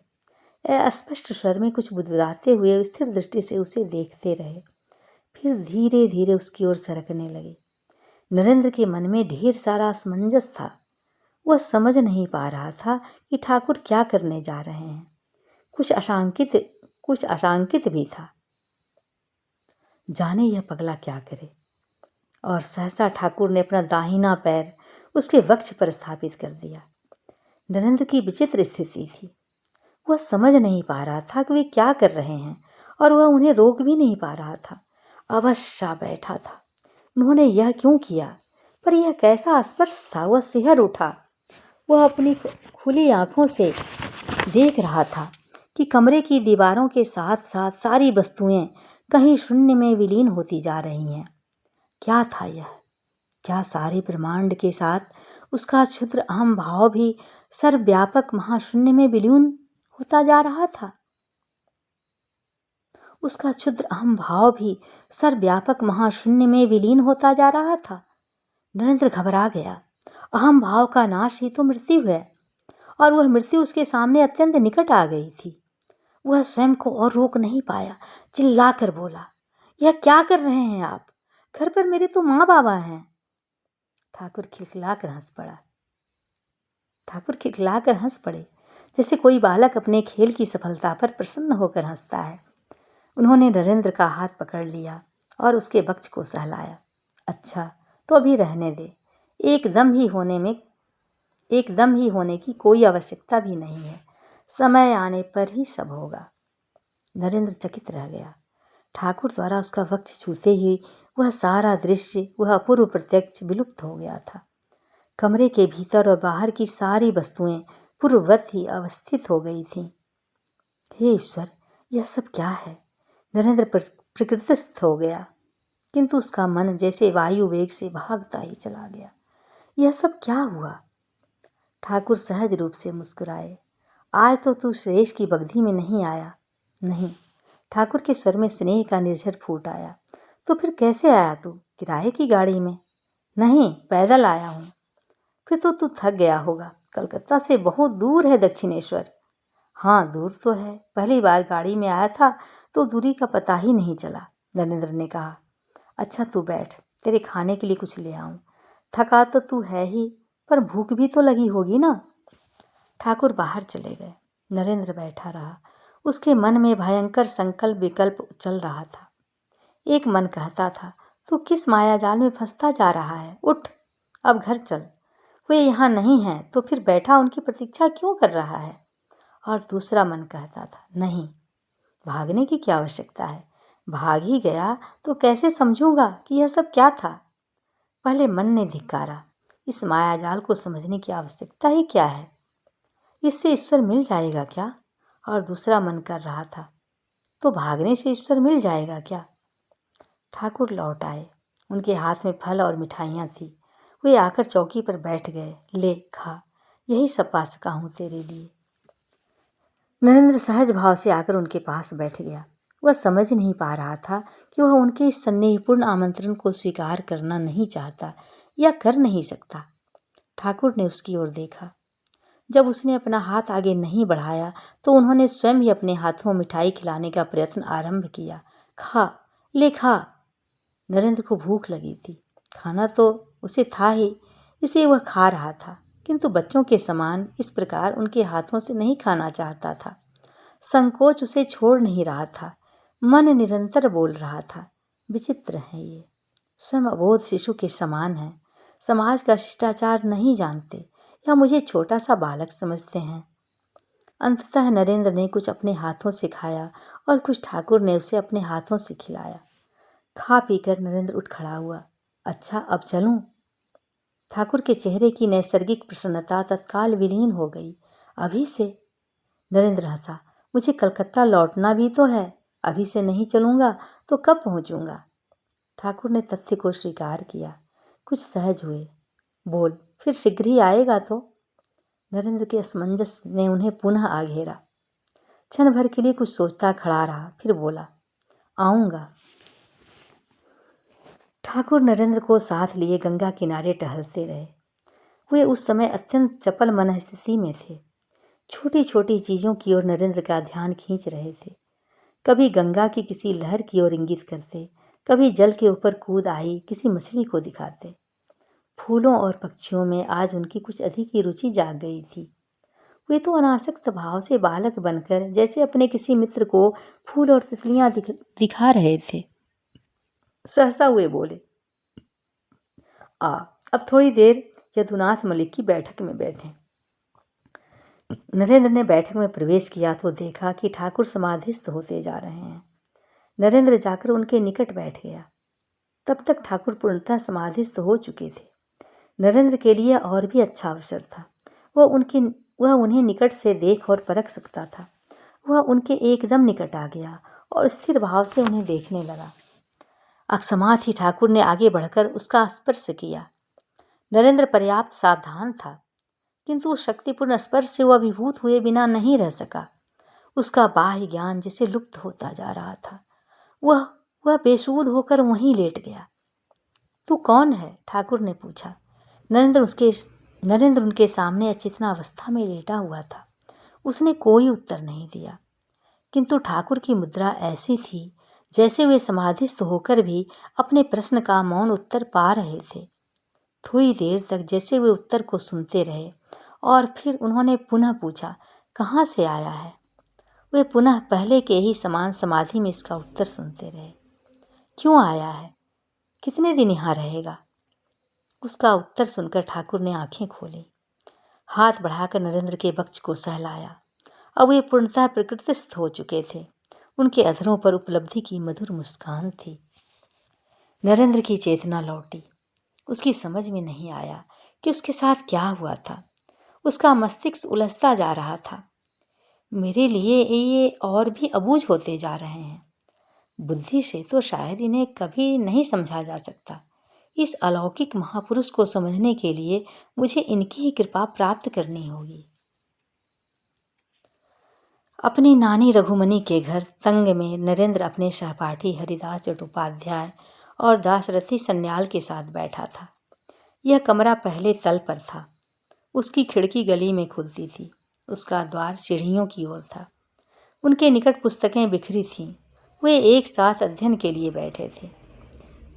अस्पष्ट स्वर में कुछ बुदबुदाते हुए स्थिर दृष्टि से उसे देखते रहे, फिर धीरे धीरे उसकी ओर सरकने लगे। नरेंद्र के मन में ढेर सारा असमंजस था। वह समझ नहीं पा रहा था कि ठाकुर क्या करने जा रहे हैं। कुछ आशंकित भी था। जाने यह पगला क्या करे। और सहसा ठाकुर ने अपना दाहिना पैर उसके वक्ष पर स्थापित कर दिया। नरेंद्र की विचित्र स्थिति थी। वह समझ नहीं पा रहा था कि वे क्या कर रहे हैं और वह उन्हें रोक भी नहीं पा रहा था। अवश्य बैठा था। उन्होंने यह क्यों किया? पर यह कैसा स्पर्श था? वह सिहर उठा। वह अपनी खुली आंखों से देख रहा था कि कमरे की दीवारों के साथ साथ सारी वस्तुएं कहीं शून्य में विलीन होती जा रही हैं। क्या था यह? क्या सारे ब्रह्मांड के साथ उसका क्षुद्र अहम भाव भी सर्वव्यापक महाशून्य में विलीन होता जा रहा था? उसका क्षुद्र अहम भाव भी सर्वव्यापक महाशून्य में विलीन होता जा रहा था। नरेंद्र घबरा गया। अहम भाव का नाश ही तो मृत्यु है, और वह मृत्यु उसके सामने अत्यंत निकट आ गई थी। वह स्वयं को और रोक नहीं पाया। चिल्लाकर बोला, यह क्या कर रहे हैं आप? घर पर मेरे तो माँ बाबा हैं। ठाकुर खिलखिलाकर हंस पड़े, जैसे कोई बालक अपने खेल की सफलता पर प्रसन्न होकर हंसता है। उन्होंने नरेंद्र का हाथ पकड़ लिया और उसके वक्ष को सहलाया। अच्छा, तो अभी रहने दे। एकदम ही होने की कोई आवश्यकता भी नहीं है। समय आने पर ही सब होगा। नरेंद्र चकित रह गया। ठाकुर द्वारा उसका वक्ष छूते ही वह सारा दृश्य, वह अपूर्व प्रत्यक्ष विलुप्त हो गया था। कमरे के भीतर और बाहर की सारी वस्तुएं पूर्ववत ही अवस्थित हो गई थीं। हे ईश्वर, यह सब क्या है? नरेंद्र प्रकृतिस्थ हो गया, किंतु उसका मन जैसे वायु वेग से भागता ही चला गया। यह सब क्या हुआ? ठाकुर सहज रूप से मुस्कुराए। आज तो तू श्रेष्ठ की बगधी में नहीं आया। नहीं। ठाकुर के स्वर में स्नेह का निर्झर फूट आया। तो फिर कैसे आया तू? किराए की गाड़ी में? नहीं, पैदल आया हूँ। फिर तो तू थक गया होगा। कलकत्ता से बहुत दूर है दक्षिणेश्वर। हाँ, दूर तो है। पहली बार गाड़ी में आया था तो दूरी का पता ही नहीं चला, नरेंद्र ने कहा। अच्छा तू बैठ, तेरे खाने के लिए कुछ ले आऊं। थका तो तू है ही, पर भूख भी तो लगी होगी ना। ठाकुर बाहर चले गए। नरेंद्र बैठा रहा। उसके मन में भयंकर संकल्प विकल्प चल रहा था। एक मन कहता था, तू किस मायाजाल में फंसता जा रहा है, उठ, अब घर चल। वे यहाँ नहीं हैं तो फिर बैठा उनकी प्रतीक्षा क्यों कर रहा है। और दूसरा मन कहता था, नहीं, भागने की क्या आवश्यकता है, भाग ही गया तो कैसे समझूंगा कि यह सब क्या था। पहले मन ने धिक्कारा, इस मायाजाल को समझने की आवश्यकता ही क्या है, इससे ईश्वर मिल जाएगा क्या। और दूसरा मन कर रहा था, तो भागने से ईश्वर मिल जाएगा क्या। ठाकुर लौट आए। उनके हाथ में फल और मिठाइयाँ थी। वे आकर चौकी पर बैठ गए। ले खा, यही सब पा सका हूँ तेरे लिए। नरेंद्र सहज भाव से आकर उनके पास बैठ गया। वह समझ नहीं पा रहा था कि वह उनके इस स्नेहपूर्ण आमंत्रण को स्वीकार करना नहीं चाहता या कर नहीं सकता। ठाकुर ने उसकी ओर देखा। जब उसने अपना हाथ आगे नहीं बढ़ाया तो उन्होंने स्वयं ही अपने हाथों मिठाई खिलाने का प्रयत्न आरंभ किया। खा, ले खा। नरेंद्र को भूख लगी थी। खाना तो उसे था ही, इसलिए वह खा रहा था, किंतु बच्चों के समान इस प्रकार उनके हाथों से नहीं खाना चाहता था। संकोच उसे छोड़ नहीं रहा था। मन निरंतर बोल रहा था, विचित्र है ये, स्वयं अबोध शिशु के समान है, समाज का शिष्टाचार नहीं जानते या मुझे छोटा सा बालक समझते हैं। अंततः नरेंद्र ने कुछ अपने हाथों से खाया और कुछ ठाकुर ने उसे अपने हाथों से खिलाया। खा पीकर नरेंद्र उठ खड़ा हुआ। अच्छा, अब चलूं? ठाकुर के चेहरे की नैसर्गिक प्रसन्नता तत्काल विलीन हो गई। अभी से? नरेंद्र हंसा। मुझे कलकत्ता लौटना भी तो है, अभी से नहीं चलूंगा तो कब पहुंचूंगा। ठाकुर ने तथ्य को स्वीकार किया। कुछ सहज हुए। बोल, फिर शीघ्र ही आएगा तो? नरेंद्र के असमंजस ने उन्हें पुनः आ घेरा। क्षण भर के लिए कुछ सोचता खड़ा रहा, फिर बोला, आऊंगा। ठाकुर नरेंद्र को साथ लिए गंगा किनारे टहलते रहे। वे उस समय अत्यंत चपल मन स्थिति में थे। छोटी छोटी चीज़ों की ओर नरेंद्र का ध्यान खींच रहे थे। कभी गंगा की किसी लहर की ओर इंगित करते, कभी जल के ऊपर कूद आई किसी मछली को दिखाते। फूलों और पक्षियों में आज उनकी कुछ अधिक ही रुचि जाग गई थी। वे तो अनासक्त भाव से बालक बनकर जैसे अपने किसी मित्र को फूल और तितलियां दिखा रहे थे। सहसा वे बोले, अब थोड़ी देर यदुनाथ मलिक की बैठक में बैठें। नरेंद्र ने बैठक में प्रवेश किया तो देखा कि ठाकुर समाधिस्थ होते जा रहे हैं। नरेंद्र जाकर उनके निकट बैठ गया। तब तक ठाकुर पूर्णतः समाधिस्थ हो चुके थे। नरेंद्र के लिए और भी अच्छा अवसर था। वह उन्हें निकट से देख और परख सकता था। वह उनके एकदम निकट आ गया और स्थिर भाव से उन्हें देखने लगा। अकस्मात ही ठाकुर ने आगे बढ़कर उसका स्पर्श किया। नरेंद्र पर्याप्त सावधान था, किंतु उस शक्तिपूर्ण स्पर्श से वह अभिभूत हुए बिना नहीं रह सका। उसका बाह्य ज्ञान जिसे लुप्त होता जा रहा था। वह बेसुध होकर वहीं लेट गया। तू कौन है? ठाकुर ने पूछा। नरेंद्र उनके सामने अचेतनावस्था में लेटा हुआ था। उसने कोई उत्तर नहीं दिया, किंतु ठाकुर की मुद्रा ऐसी थी जैसे वे समाधिस्थ होकर भी अपने प्रश्न का मौन उत्तर पा रहे थे। थोड़ी देर तक जैसे वे उत्तर को सुनते रहे और फिर उन्होंने पुनः पूछा, कहाँ से आया है? वे पुनः पहले के ही समान समाधि में इसका उत्तर सुनते रहे। क्यों आया है? कितने दिन यहाँ रहेगा? उसका उत्तर सुनकर ठाकुर ने आंखें खोली। हाथ बढ़ाकर नरेंद्र के वक्ष को सहलाया। अब वे पूर्णतः प्रकृतिस्थ हो चुके थे। उनके अधरों पर उपलब्धि की मधुर मुस्कान थी। नरेंद्र की चेतना लौटी। उसकी समझ में नहीं आया कि उसके साथ क्या हुआ था। उसका मस्तिष्क उलझता जा रहा था। मेरे लिए ये और भी अबूझ होते जा रहे हैं। बुद्धि से तो शायद इन्हें कभी नहीं समझा जा सकता। इस अलौकिक महापुरुष को समझने के लिए मुझे इनकी ही कृपा प्राप्त करनी होगी। अपनी नानी रघुमनी के घर तंग में नरेंद्र अपने सहपाठी हरिदास चट्टोपाध्याय और दासरथी सन्याल के साथ बैठा था। यह कमरा पहले तल पर था। उसकी खिड़की गली में खुलती थी। उसका द्वार सीढ़ियों की ओर था। उनके निकट पुस्तकें बिखरी थीं। वे एक साथ अध्ययन के लिए बैठे थे।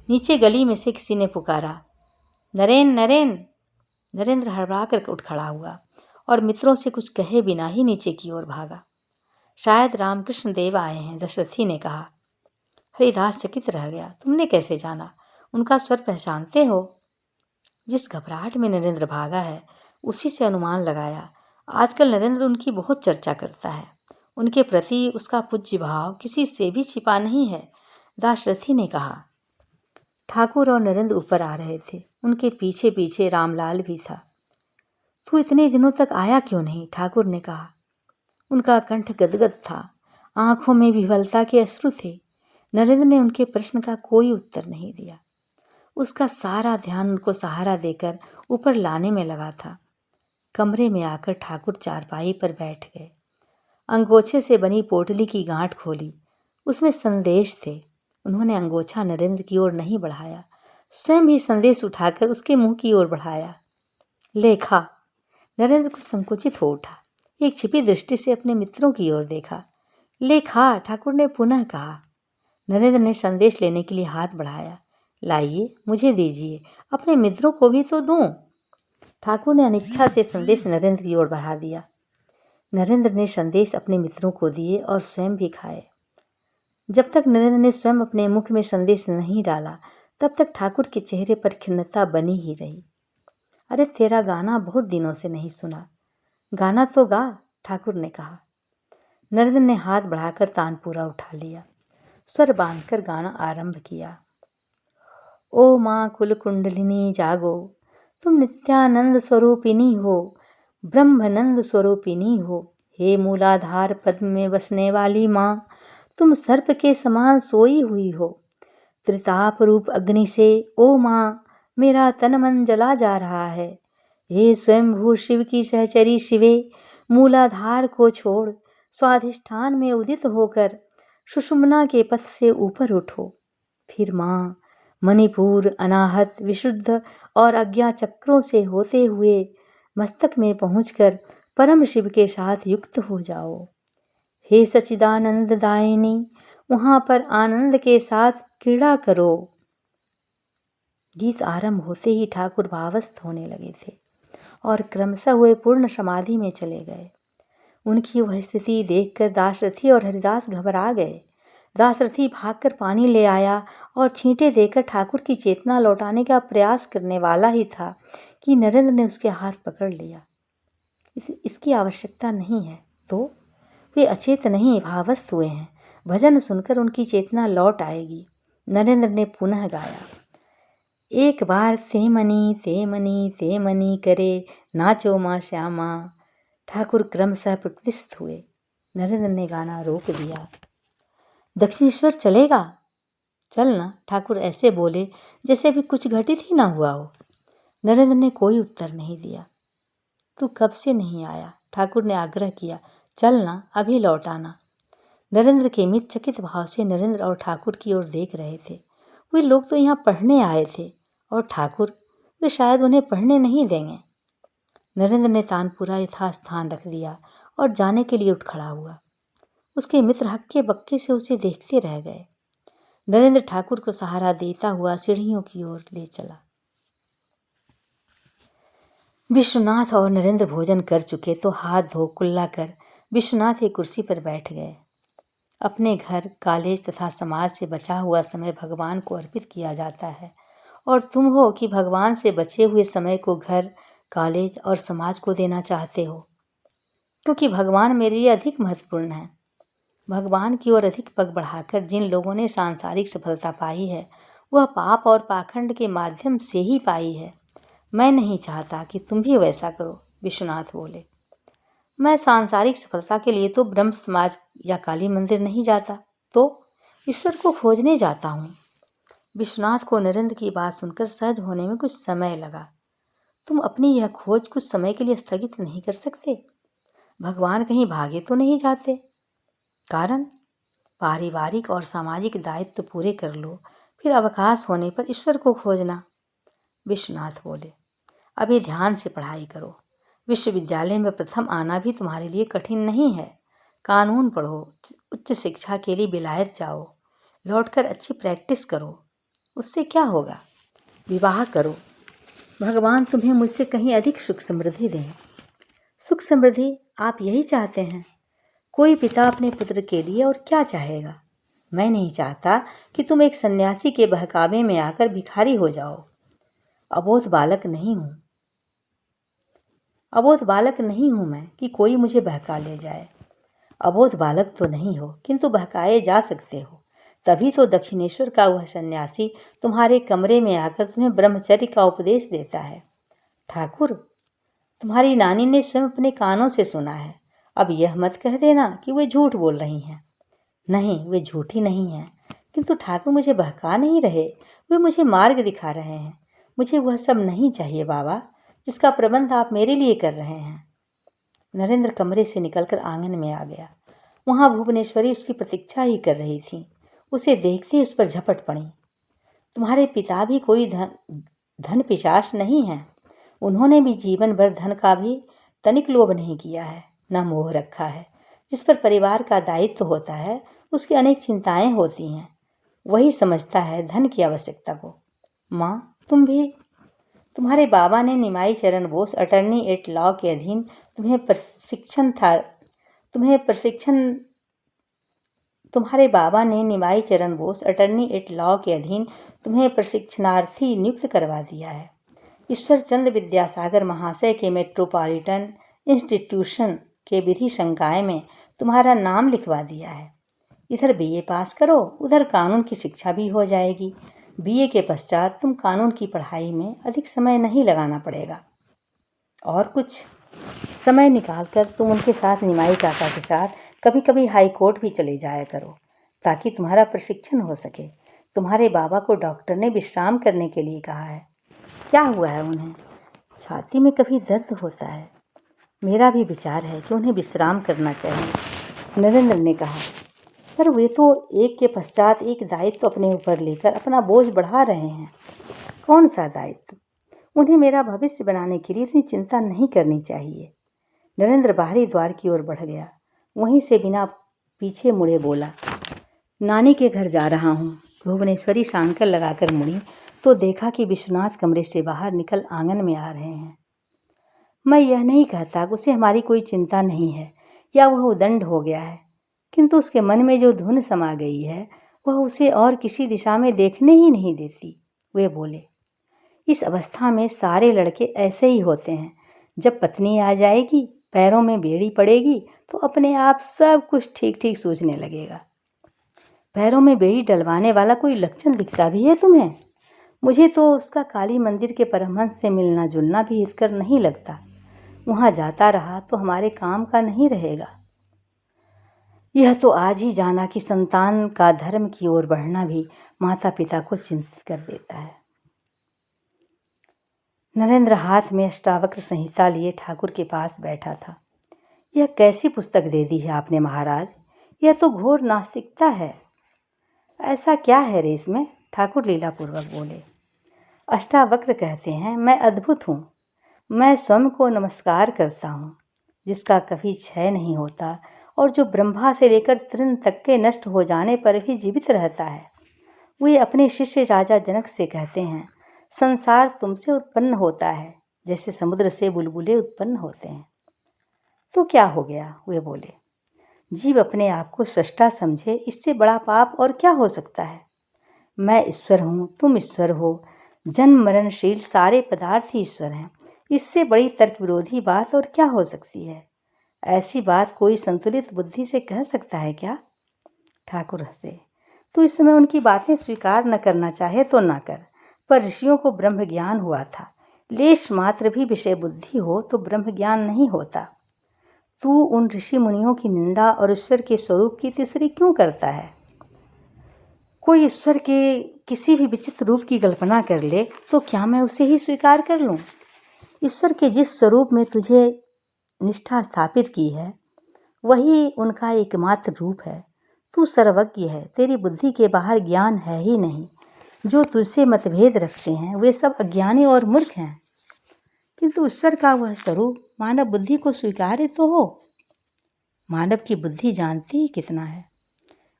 नीचे गली में से किसी ने पुकारा, नरेन नरेन। नरेंद्र हड़बड़ा कर उठ खड़ा हुआ और मित्रों से कुछ कहे बिना ही नीचे की ओर भागा। शायद रामकृष्ण देव आए हैं, दशरथी ने कहा। हरिदास चकित रह गया। तुमने कैसे जाना? उनका स्वर पहचानते हो? जिस घबराहट में नरेंद्र भागा है उसी से अनुमान लगाया। आजकल नरेंद्र उनकी बहुत चर्चा करता है। उनके प्रति उसका पूज्य भाव किसी से भी छिपा नहीं है, दाशरथी ने कहा। ठाकुर और नरेंद्र ऊपर आ रहे थे। उनके पीछे पीछे रामलाल भी था। तू इतने दिनों तक आया क्यों नहीं? ठाकुर ने कहा। उनका कंठ गदगद था, आंखों में विह्वलता के अश्रु थे। नरेंद्र ने उनके प्रश्न का कोई उत्तर नहीं दिया। उसका सारा ध्यान उनको सहारा देकर ऊपर लाने में लगा था। कमरे में आकर ठाकुर चारपाई पर बैठ गए। अंगोछे से बनी पोटली की गांठ खोली। उसमें संदेश थे। उन्होंने अंगोछा नरेंद्र की ओर नहीं बढ़ाया, स्वयं ही संदेश उठाकर उसके मुंह की ओर बढ़ाया। लेखा। नरेंद्र कुछ संकुचित हो उठा। एक छिपी दृष्टि से अपने मित्रों की ओर देखा। लेखा, ठाकुर ने पुनः कहा। नरेंद्र ने संदेश लेने के लिए हाथ बढ़ाया। लाइए, मुझे दीजिए, अपने मित्रों को भी तो दूं। ठाकुर ने अनिच्छा से संदेश नरेंद्र की ओर बढ़ा दिया। नरेंद्र ने संदेश अपने मित्रों को दिए और स्वयं भी खाए। जब तक नरेंद्र ने स्वयं अपने मुख में संदेश नहीं डाला तब तक ठाकुर के चेहरे पर खिन्नता बनी ही रही। अरे तेरा गाना बहुत दिनों से नहीं सुना, गाना तो गा, ठाकुर ने कहा। नरेंद्र ने हाथ बढ़ाकर तानपूरा उठा लिया, स्वर बांधकर गाना आरंभ किया। ओ माँ कुल कुंडलिनी जागो, तुम नित्यानंद स्वरूपिणी हो, ब्रह्मानंद स्वरूपिणी हो। हे मूलाधार पद्म में बसने वाली माँ, तुम सर्प के समान सोई हुई हो। त्रिताप रूप अग्नि से ओ माँ मेरा तन मन जला जा रहा है। हे स्वयंभू शिव की सहचरी शिवे, मूलाधार को छोड़ स्वाधिष्ठान में उदित होकर सुषुम्ना के पथ से ऊपर उठो। फिर माँ मणिपुर, अनाहत, विशुद्ध और अज्ञा चक्रों से होते हुए मस्तक में पहुंचकर परम शिव के साथ युक्त हो जाओ। हे सच्चिदानंद दायिनी, वहां पर आनंद के साथ क्रीड़ा करो। गीत आरंभ होते ही ठाकुर भावस्थ होने लगे थे और क्रमशः हुए पूर्ण समाधि में चले गए। उनकी वह स्थिति देखकर दाशरथी और हरिदास घबरा गए। दाशरथी भागकर पानी ले आया और छींटे देकर ठाकुर की चेतना लौटाने का प्रयास करने वाला ही था कि नरेंद्र ने उसके हाथ पकड़ लिया। इसकी आवश्यकता नहीं है। तो वे अचेत नहीं, भावस्थ हुए हैं। भजन सुनकर उनकी चेतना लौट आएगी। नरेंद्र ने पुनः गाया। एक बार तेमनी तेमनी तेमनी करे नाचो माँ श्यामा। ठाकुर क्रमशः प्रकृतिस्थ हुए। नरेंद्र ने गाना रोक दिया। दक्षिणेश्वर चलेगा? चलना, ठाकुर ऐसे बोले जैसे अभी कुछ घटित ही ना हुआ हो। नरेंद्र ने कोई उत्तर नहीं दिया। तू कब से नहीं आया? ठाकुर ने आग्रह किया। चलना, अभी लौट आना। नरेंद्र के मित्र चकित भाव से नरेंद्र और ठाकुर की ओर देख रहे थे। वे लोग तो यहाँ पढ़ने आए थे और ठाकुर, वे शायद उन्हें पढ़ने नहीं देंगे। नरेंद्र ने तानपुरा यथास्थान रख दिया और जाने के लिए उठ खड़ा हुआ। उसके मित्र हक्के बक्के से उसे देखते रह गए। नरेंद्र ठाकुर को सहारा देता हुआ सीढ़ियों की ओर ले चला। विश्वनाथ और नरेंद्र भोजन कर चुके तो हाथ धो कुल्ला कर विश्वनाथ एक कुर्सी पर बैठ गए। अपने घर, कॉलेज तथा समाज से बचा हुआ समय भगवान को अर्पित किया जाता है और तुम हो कि भगवान से बचे हुए समय को घर, कॉलेज और समाज को देना चाहते हो, क्योंकि भगवान मेरे लिए अधिक महत्वपूर्ण है। भगवान की ओर अधिक पग बढ़ाकर जिन लोगों ने सांसारिक सफलता पाई है वह पाप और पाखंड के माध्यम से ही पाई है। मैं नहीं चाहता कि तुम भी वैसा करो, विश्वनाथ बोले। मैं सांसारिक सफलता के लिए तो ब्रह्म समाज या काली मंदिर नहीं जाता, तो ईश्वर को खोजने जाता हूँ। विश्वनाथ को नरेंद्र की बात सुनकर सहज होने में कुछ समय लगा। तुम अपनी यह खोज कुछ समय के लिए स्थगित नहीं कर सकते? भगवान कहीं भागे तो नहीं जाते? कारण, पारिवारिक और सामाजिक दायित्व पूरे कर लो, फिर अवकाश होने पर ईश्वर को खोजना। विश्वनाथ बोले, अभी ध्यान से पढ़ाई करो। विश्वविद्यालय में प्रथम आना भी तुम्हारे लिए कठिन नहीं है। कानून पढ़ो, उच्च शिक्षा के लिए विलायत जाओ, लौटकर अच्छी प्रैक्टिस करो। उससे क्या होगा? विवाह करो, भगवान तुम्हें मुझसे कहीं अधिक सुख समृद्धि दें। सुख समृद्धि आप यही चाहते हैं? कोई पिता अपने पुत्र के लिए और क्या चाहेगा? मैं नहीं चाहता कि तुम एक सन्यासी के बहकावे में आकर भिखारी हो जाओ। अबोध बालक नहीं हूँ मैं कि कोई मुझे बहका ले जाए। अबोध बालक तो नहीं हो, किंतु बहकाए जा सकते हो। तभी तो दक्षिणेश्वर का वह सन्यासी तुम्हारे कमरे में आकर तुम्हें ब्रह्मचर्य का उपदेश देता है। ठाकुर, तुम्हारी नानी ने स्वयं अपने कानों से सुना है। अब यह मत कह देना कि वे झूठ बोल रही हैं। नहीं, वे झूठी नहीं हैं, किंतु ठाकुर मुझे बहका नहीं रहे, वे मुझे मार्ग दिखा रहे हैं। मुझे वह सब नहीं चाहिए बाबा, जिसका प्रबंध आप मेरे लिए कर रहे हैं। नरेंद्र कमरे से निकलकर आंगन में आ गया। वहाँ भुवनेश्वरी उसकी प्रतीक्षा ही कर रही थी। उसे देखते ही उस पर झपट पड़ी। तुम्हारे पिता भी कोई धन पिशाच नहीं है। उन्होंने भी जीवन भर धन का भी तनिक लोभ नहीं किया है, न मोह रखा है। जिस पर परिवार का दायित्व होता है उसकी अनेक चिंताएं होती हैं। वही समझता है धन की आवश्यकता को। माँ, तुम्हारे बाबा ने निमाई चरण बोस अटर्नी एट लॉ के अधीन तुम्हारे बाबा ने निमाई चरण बोस अटर्नी एट लॉ के अधीन तुम्हें प्रशिक्षणार्थी नियुक्त करवा दिया है। ईश्वर चंद्र विद्यासागर महाशय के मेट्रोपॉलिटन इंस्टीट्यूशन के विधि संकाय में तुम्हारा नाम लिखवा दिया है। इधर बीए पास करो, उधर कानून की शिक्षा भी हो जाएगी। बीए के पश्चात तुम कानून की पढ़ाई में अधिक समय नहीं लगाना पड़ेगा और कुछ समय निकालकर तुम उनके साथ निमाई काका के साथ कभी कभी हाई कोर्ट भी चले जाया करो, ताकि तुम्हारा प्रशिक्षण हो सके। तुम्हारे बाबा को डॉक्टर ने विश्राम करने के लिए कहा है। क्या हुआ है उन्हें? छाती में कभी दर्द होता है। मेरा भी विचार है कि उन्हें विश्राम करना चाहिए, नरेंद्र ने कहा। पर वे तो एक के पश्चात एक दायित्व अपने ऊपर लेकर अपना बोझ बढ़ा रहे हैं। कौन सा दायित्व? उन्हें मेरा भविष्य बनाने के लिए इतनी चिंता नहीं करनी चाहिए। नरेंद्र बाहरी द्वार की ओर बढ़ गया। वहीं से बिना पीछे मुड़े बोला, नानी के घर जा रहा हूँ। भुवनेश्वरी सांकर लगाकर मुड़ी तो देखा कि विश्वनाथ कमरे से बाहर निकल आंगन में आ रहे हैं। मैं यह नहीं कहता कि उसे हमारी कोई चिंता नहीं है या वह उदंड हो गया है, किंतु उसके मन में जो धुन समा गई है वह उसे और किसी दिशा में देखने ही नहीं देती। वे बोले, इस अवस्था में सारे लड़के ऐसे ही होते हैं। जब पत्नी आ जाएगी, पैरों में बेड़ी पड़ेगी तो अपने आप सब कुछ ठीक ठीक सूझने लगेगा। पैरों में बेड़ी डलवाने वाला कोई लक्षण दिखता भी है तुम्हें? मुझे तो उसका काली मंदिर के परमहंस से मिलना जुलना भी हितकर नहीं लगता। वहाँ जाता रहा तो हमारे काम का नहीं रहेगा। यह तो आज ही जाना कि संतान का धर्म की ओर बढ़ना भी माता पिता को चिंतित कर देता है। नरेंद्र हाथ में अष्टावक्र संहिता लिए ठाकुर के पास बैठा था। यह कैसी पुस्तक दे दी है आपने महाराज? यह तो घोर नास्तिकता है। ऐसा क्या है रे इसमें? ठाकुर लीलापूर्वक बोले। अष्टावक्र कहते हैं, मैं अद्भुत हूँ। मैं स्वयं को नमस्कार करता हूँ, जिसका कभी क्षय नहीं होता और जो ब्रह्मा से लेकर तृण तक के नष्ट हो जाने पर भी जीवित रहता है। वे अपने शिष्य राजा जनक से कहते हैं, संसार तुमसे उत्पन्न होता है जैसे समुद्र से बुलबुले उत्पन्न होते हैं। तो क्या हो गया? वे बोले, जीव अपने आप को सृष्टा समझे, इससे बड़ा पाप और क्या हो सकता है? मैं ईश्वर हूँ, तुम ईश्वर हो, जन्म मरणशील सारे पदार्थ ही ईश्वर हैं। इससे बड़ी तर्क विरोधी बात और क्या हो सकती है? ऐसी बात कोई संतुलित बुद्धि से कह सकता है क्या? ठाकुर हंसे। तू इस समय उनकी बातें स्वीकार न करना चाहे तो ना कर, पर ऋषियों को ब्रह्म ज्ञान हुआ था। लेश मात्र भी विषय बुद्धि हो तो ब्रह्म ज्ञान नहीं होता। तू उन ऋषि मुनियों की निंदा और ईश्वर के स्वरूप की तीसरी क्यों करता है? कोई ईश्वर के किसी भी विचित्र रूप की कल्पना कर ले तो क्या मैं उसे ही स्वीकार कर लूं? ईश्वर के जिस स्वरूप में तुझे निष्ठा स्थापित की है वही उनका एकमात्र रूप है। तू सर्वज्ञ है, तेरी बुद्धि के बाहर ज्ञान है ही नहीं। जो तुझसे मतभेद रखते हैं वे सब अज्ञानी और मूर्ख हैं, किंतु ईश्वर का वह स्वरूप मानव बुद्धि को स्वीकार्य तो हो। मानव की बुद्धि जानती ही कितना है।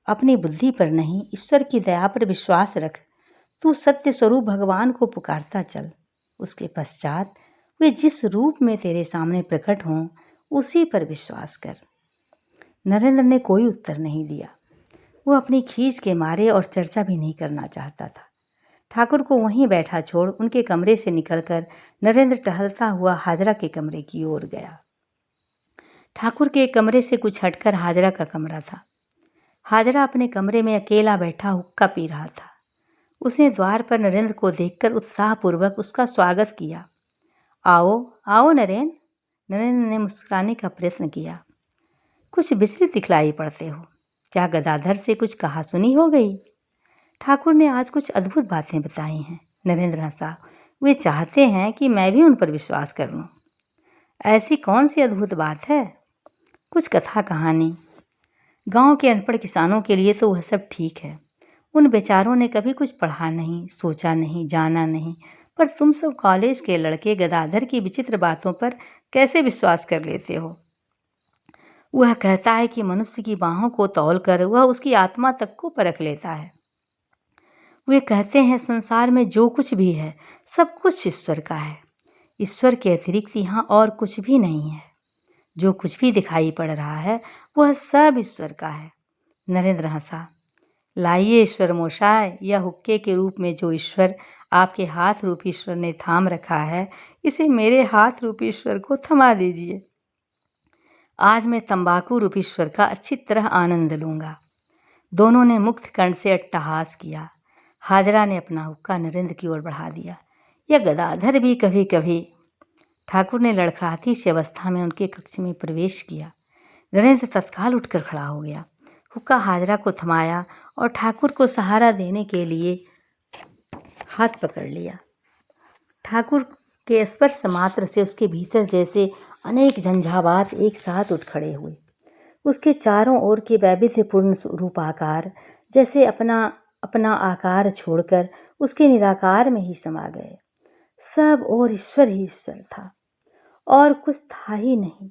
अपनी बुद्धि पर नहीं, ईश्वर की दया पर विश्वास रख। तू सत्य स्वरूप भगवान को पुकारता चल। उसके पश्चात वे जिस रूप में तेरे सामने प्रकट हों उसी पर विश्वास कर। नरेंद्र ने कोई उत्तर नहीं दिया। वो अपनी खींच के मारे और चर्चा भी नहीं करना चाहता था। ठाकुर को वहीं बैठा छोड़ उनके कमरे से निकलकर नरेंद्र टहलता हुआ हाजरा के कमरे की ओर गया। ठाकुर के कमरे से कुछ हटकर हाजरा का कमरा था। हाजरा अपने कमरे में अकेला बैठा हुक्का पी रहा था। उसने द्वार पर नरेंद्र को देखकर उत्साहपूर्वक उसका स्वागत किया। आओ आओ नरेंद्र। नरेंद्र ने मुस्कुराने का प्रयत्न किया। कुछ विचलित दिखलाई पड़ते हो। क्या गदाधर से कुछ कहा सुनी हो गई? ठाकुर ने आज कुछ अद्भुत बातें बताई हैं। नरेंद्र हंसा। वे चाहते हैं कि मैं भी उन पर विश्वास कर लूं। ऐसी कौन सी अद्भुत बात है? कुछ कथा कहानी। गांव के अनपढ़ किसानों के लिए तो वह सब ठीक है। उन बेचारों ने कभी कुछ पढ़ा नहीं, सोचा नहीं, जाना नहीं, पर तुम सब कॉलेज के लड़के गदाधर की विचित्र बातों पर कैसे विश्वास कर लेते हो? वह कहता है कि मनुष्य की बाहों को तौलकर वह उसकी आत्मा तक को परख लेता है। वे कहते हैं संसार में जो कुछ भी है सब कुछ ईश्वर का है। ईश्वर के अतिरिक्त यहाँ और कुछ भी नहीं है। जो कुछ भी दिखाई पड़ रहा है वह सब ईश्वर का है। नरेंद्र हंसा। लाइए ईश्वर मोशाय, यह हुक्के के रूप में जो ईश्वर आपके हाथ रूपी ईश्वर ने थाम रखा है, इसे मेरे हाथ रूपी ईश्वर को थमा दीजिए। आज मैं तंबाकू रूपी ईश्वर का अच्छी तरह आनंद लूँगा। दोनों ने मुक्त कंठ से अट्टहास किया। हाजरा ने अपना हुक्का नरेंद्र की ओर बढ़ा दिया। यह गदाधर भी कभी कभी। ठाकुर ने लड़खड़ाती सी अवस्था में उनके कक्ष में प्रवेश किया। नरेंद्र तत्काल उठकर खड़ा हो गया। हुक्का हाजरा को थमाया और ठाकुर को सहारा देने के लिए हाथ पकड़ लिया। ठाकुर के स्पर्श मात्र से उसके भीतर जैसे अनेक झंझावात एक साथ उठ खड़े हुए। उसके चारों ओर के वैविध्यपूर्ण रूपाकार जैसे अपना अपना आकार छोड़कर उसके निराकार में ही समा गए। सब और ईश्वर ही ईश्वर था और कुछ था ही नहीं।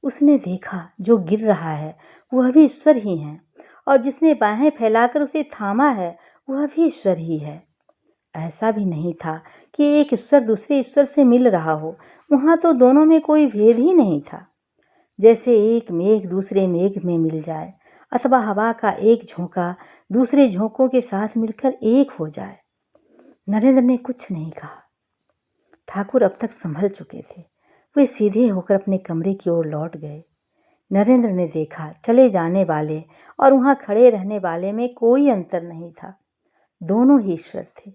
उसने देखा जो गिर रहा है वह भी ईश्वर ही है और जिसने बाहें फैलाकर उसे थामा है वह भी ईश्वर ही है। ऐसा भी नहीं था कि एक ईश्वर दूसरे ईश्वर से मिल रहा हो। वहाँ तो दोनों में कोई भेद ही नहीं था। जैसे एक मेघ दूसरे मेघ में मिल जाए अथवा हवा का एक झोंका दूसरे झोंकों के साथ मिलकर एक हो जाए। नरेंद्र ने कुछ नहीं कहा। ठाकुर अब तक संभल चुके थे। वे सीधे होकर अपने कमरे की ओर लौट गए। नरेंद्र ने देखा चले जाने वाले और वहाँ खड़े रहने वाले में कोई अंतर नहीं था। दोनों ही ईश्वर थे।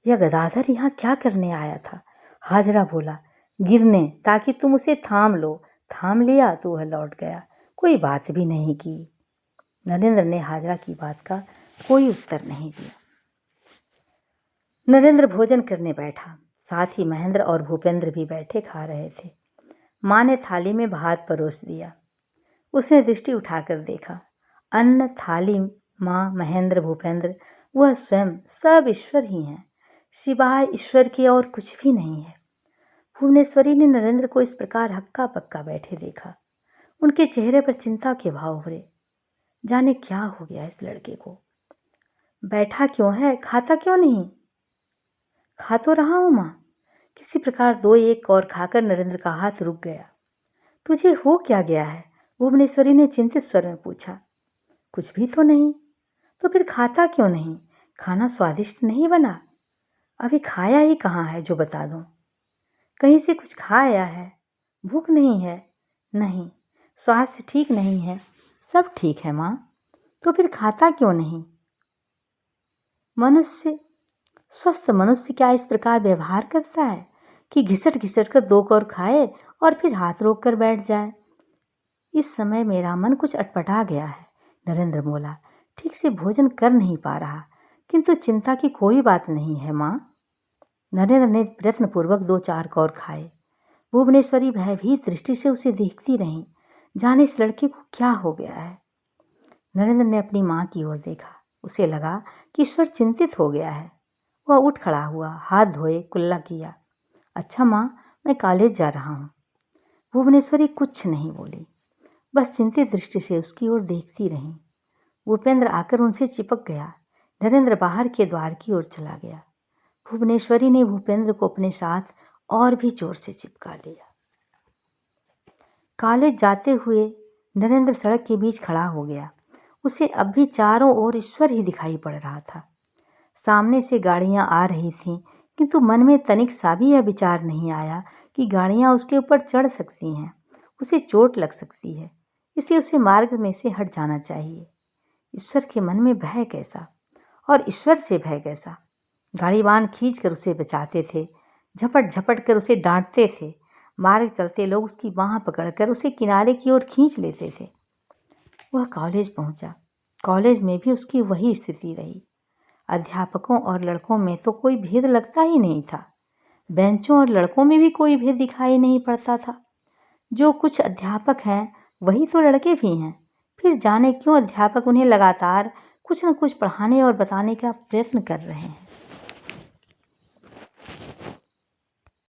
यह गदाधर यहाँ क्या करने आया था? हाजरा बोला, गिरने, ताकि तुम उसे थाम लो। थाम लिया तो वह लौट गया, कोई बात भी नहीं की। नरेंद्र ने हाजरा की बात का कोई उत्तर नहीं दिया। नरेंद्र भोजन करने बैठा। साथ ही महेंद्र और भूपेंद्र भी बैठे खा रहे थे। माँ ने थाली में भात परोस दिया। उसने दृष्टि उठाकर देखा। अन्न, थाली, माँ, महेंद्र, भूपेंद्र, वह स्वयं सब ईश्वर ही हैं। सिवाय ईश्वर के और कुछ भी नहीं है। भुवनेश्वरी ने नरेंद्र को इस प्रकार हक्का पक्का बैठे देखा। उनके चेहरे पर चिंता के भाव उभरे। जाने क्या हो गया इस लड़के को। बैठा क्यों है? खाता क्यों नहीं? खा तो रहा हूँ माँ। किसी प्रकार दो एक और खाकर नरेंद्र का हाथ रुक गया। तुझे हो क्या गया है? भुवनेश्वरी ने चिंतित स्वर में पूछा। कुछ भी तो नहीं। तो फिर खाता क्यों नहीं? खाना स्वादिष्ट नहीं बना? अभी खाया ही कहाँ है जो बता दूँ? कहीं से कुछ खा आया है? भूख नहीं है? नहीं। स्वास्थ्य ठीक नहीं है? सब ठीक है माँ। तो फिर खाता क्यों नहीं? मनुष्य, स्वस्थ मनुष्य क्या इस प्रकार व्यवहार करता है कि घिसट घिसट कर दो कौर खाए और फिर हाथ रोक कर बैठ जाए? इस समय मेरा मन कुछ अटपटा गया है। नरेंद्र बोला, ठीक से भोजन कर नहीं पा रहा, किंतु चिंता की कोई बात नहीं है माँ। नरेंद्र ने प्रयत्नपूर्वक दो चार कौर खाए। भुवनेश्वरी भयभीत दृष्टि से उसे देखती रही, जाने इस लड़के को क्या हो गया है। नरेंद्र ने अपनी माँ की ओर देखा। उसे लगा कि ईश्वर चिंतित हो गया है। वह उठ खड़ा हुआ, हाथ धोए, कुल्ला किया। अच्छा माँ, मैं कॉलेज जा रहा हूँ। भुवनेश्वरी कुछ नहीं बोली, बस चिंतित दृष्टि से उसकी ओर देखती रही। भूपेंद्र आकर उनसे चिपक गया। नरेंद्र बाहर के द्वार की ओर चला गया। भुवनेश्वरी ने भूपेंद्र को अपने साथ और भी जोर से चिपका लिया। कॉलेज जाते हुए नरेंद्र सड़क के बीच खड़ा हो गया। उसे अब भी चारों ओर ईश्वर ही दिखाई पड़ रहा था। सामने से गाड़ियां आ रही थीं, किंतु मन में तनिक सा भी यह विचार नहीं आया कि गाड़ियां उसके ऊपर चढ़ सकती हैं, उसे चोट लग सकती है, इसलिए उसे मार्ग में से हट जाना चाहिए। ईश्वर के मन में भय कैसा और ईश्वर से भय कैसा। गाड़ीवान खींच कर उसे बचाते थे, झपट झपट कर उसे डांटते थे। मार्ग चलते लोग उसकी बाँह पकड़कर उसे किनारे की ओर खींच लेते थे। वह कॉलेज पहुंचा। कॉलेज में भी उसकी वही स्थिति रही। अध्यापकों और लड़कों में तो कोई भेद लगता ही नहीं था। बेंचों और लड़कों में भी कोई भेद दिखाई नहीं पड़ता था। जो कुछ अध्यापक हैं वही तो लड़के भी हैं। फिर जाने क्यों अध्यापक उन्हें लगातार कुछ न कुछ पढ़ाने और बताने का प्रयत्न कर रहे हैं।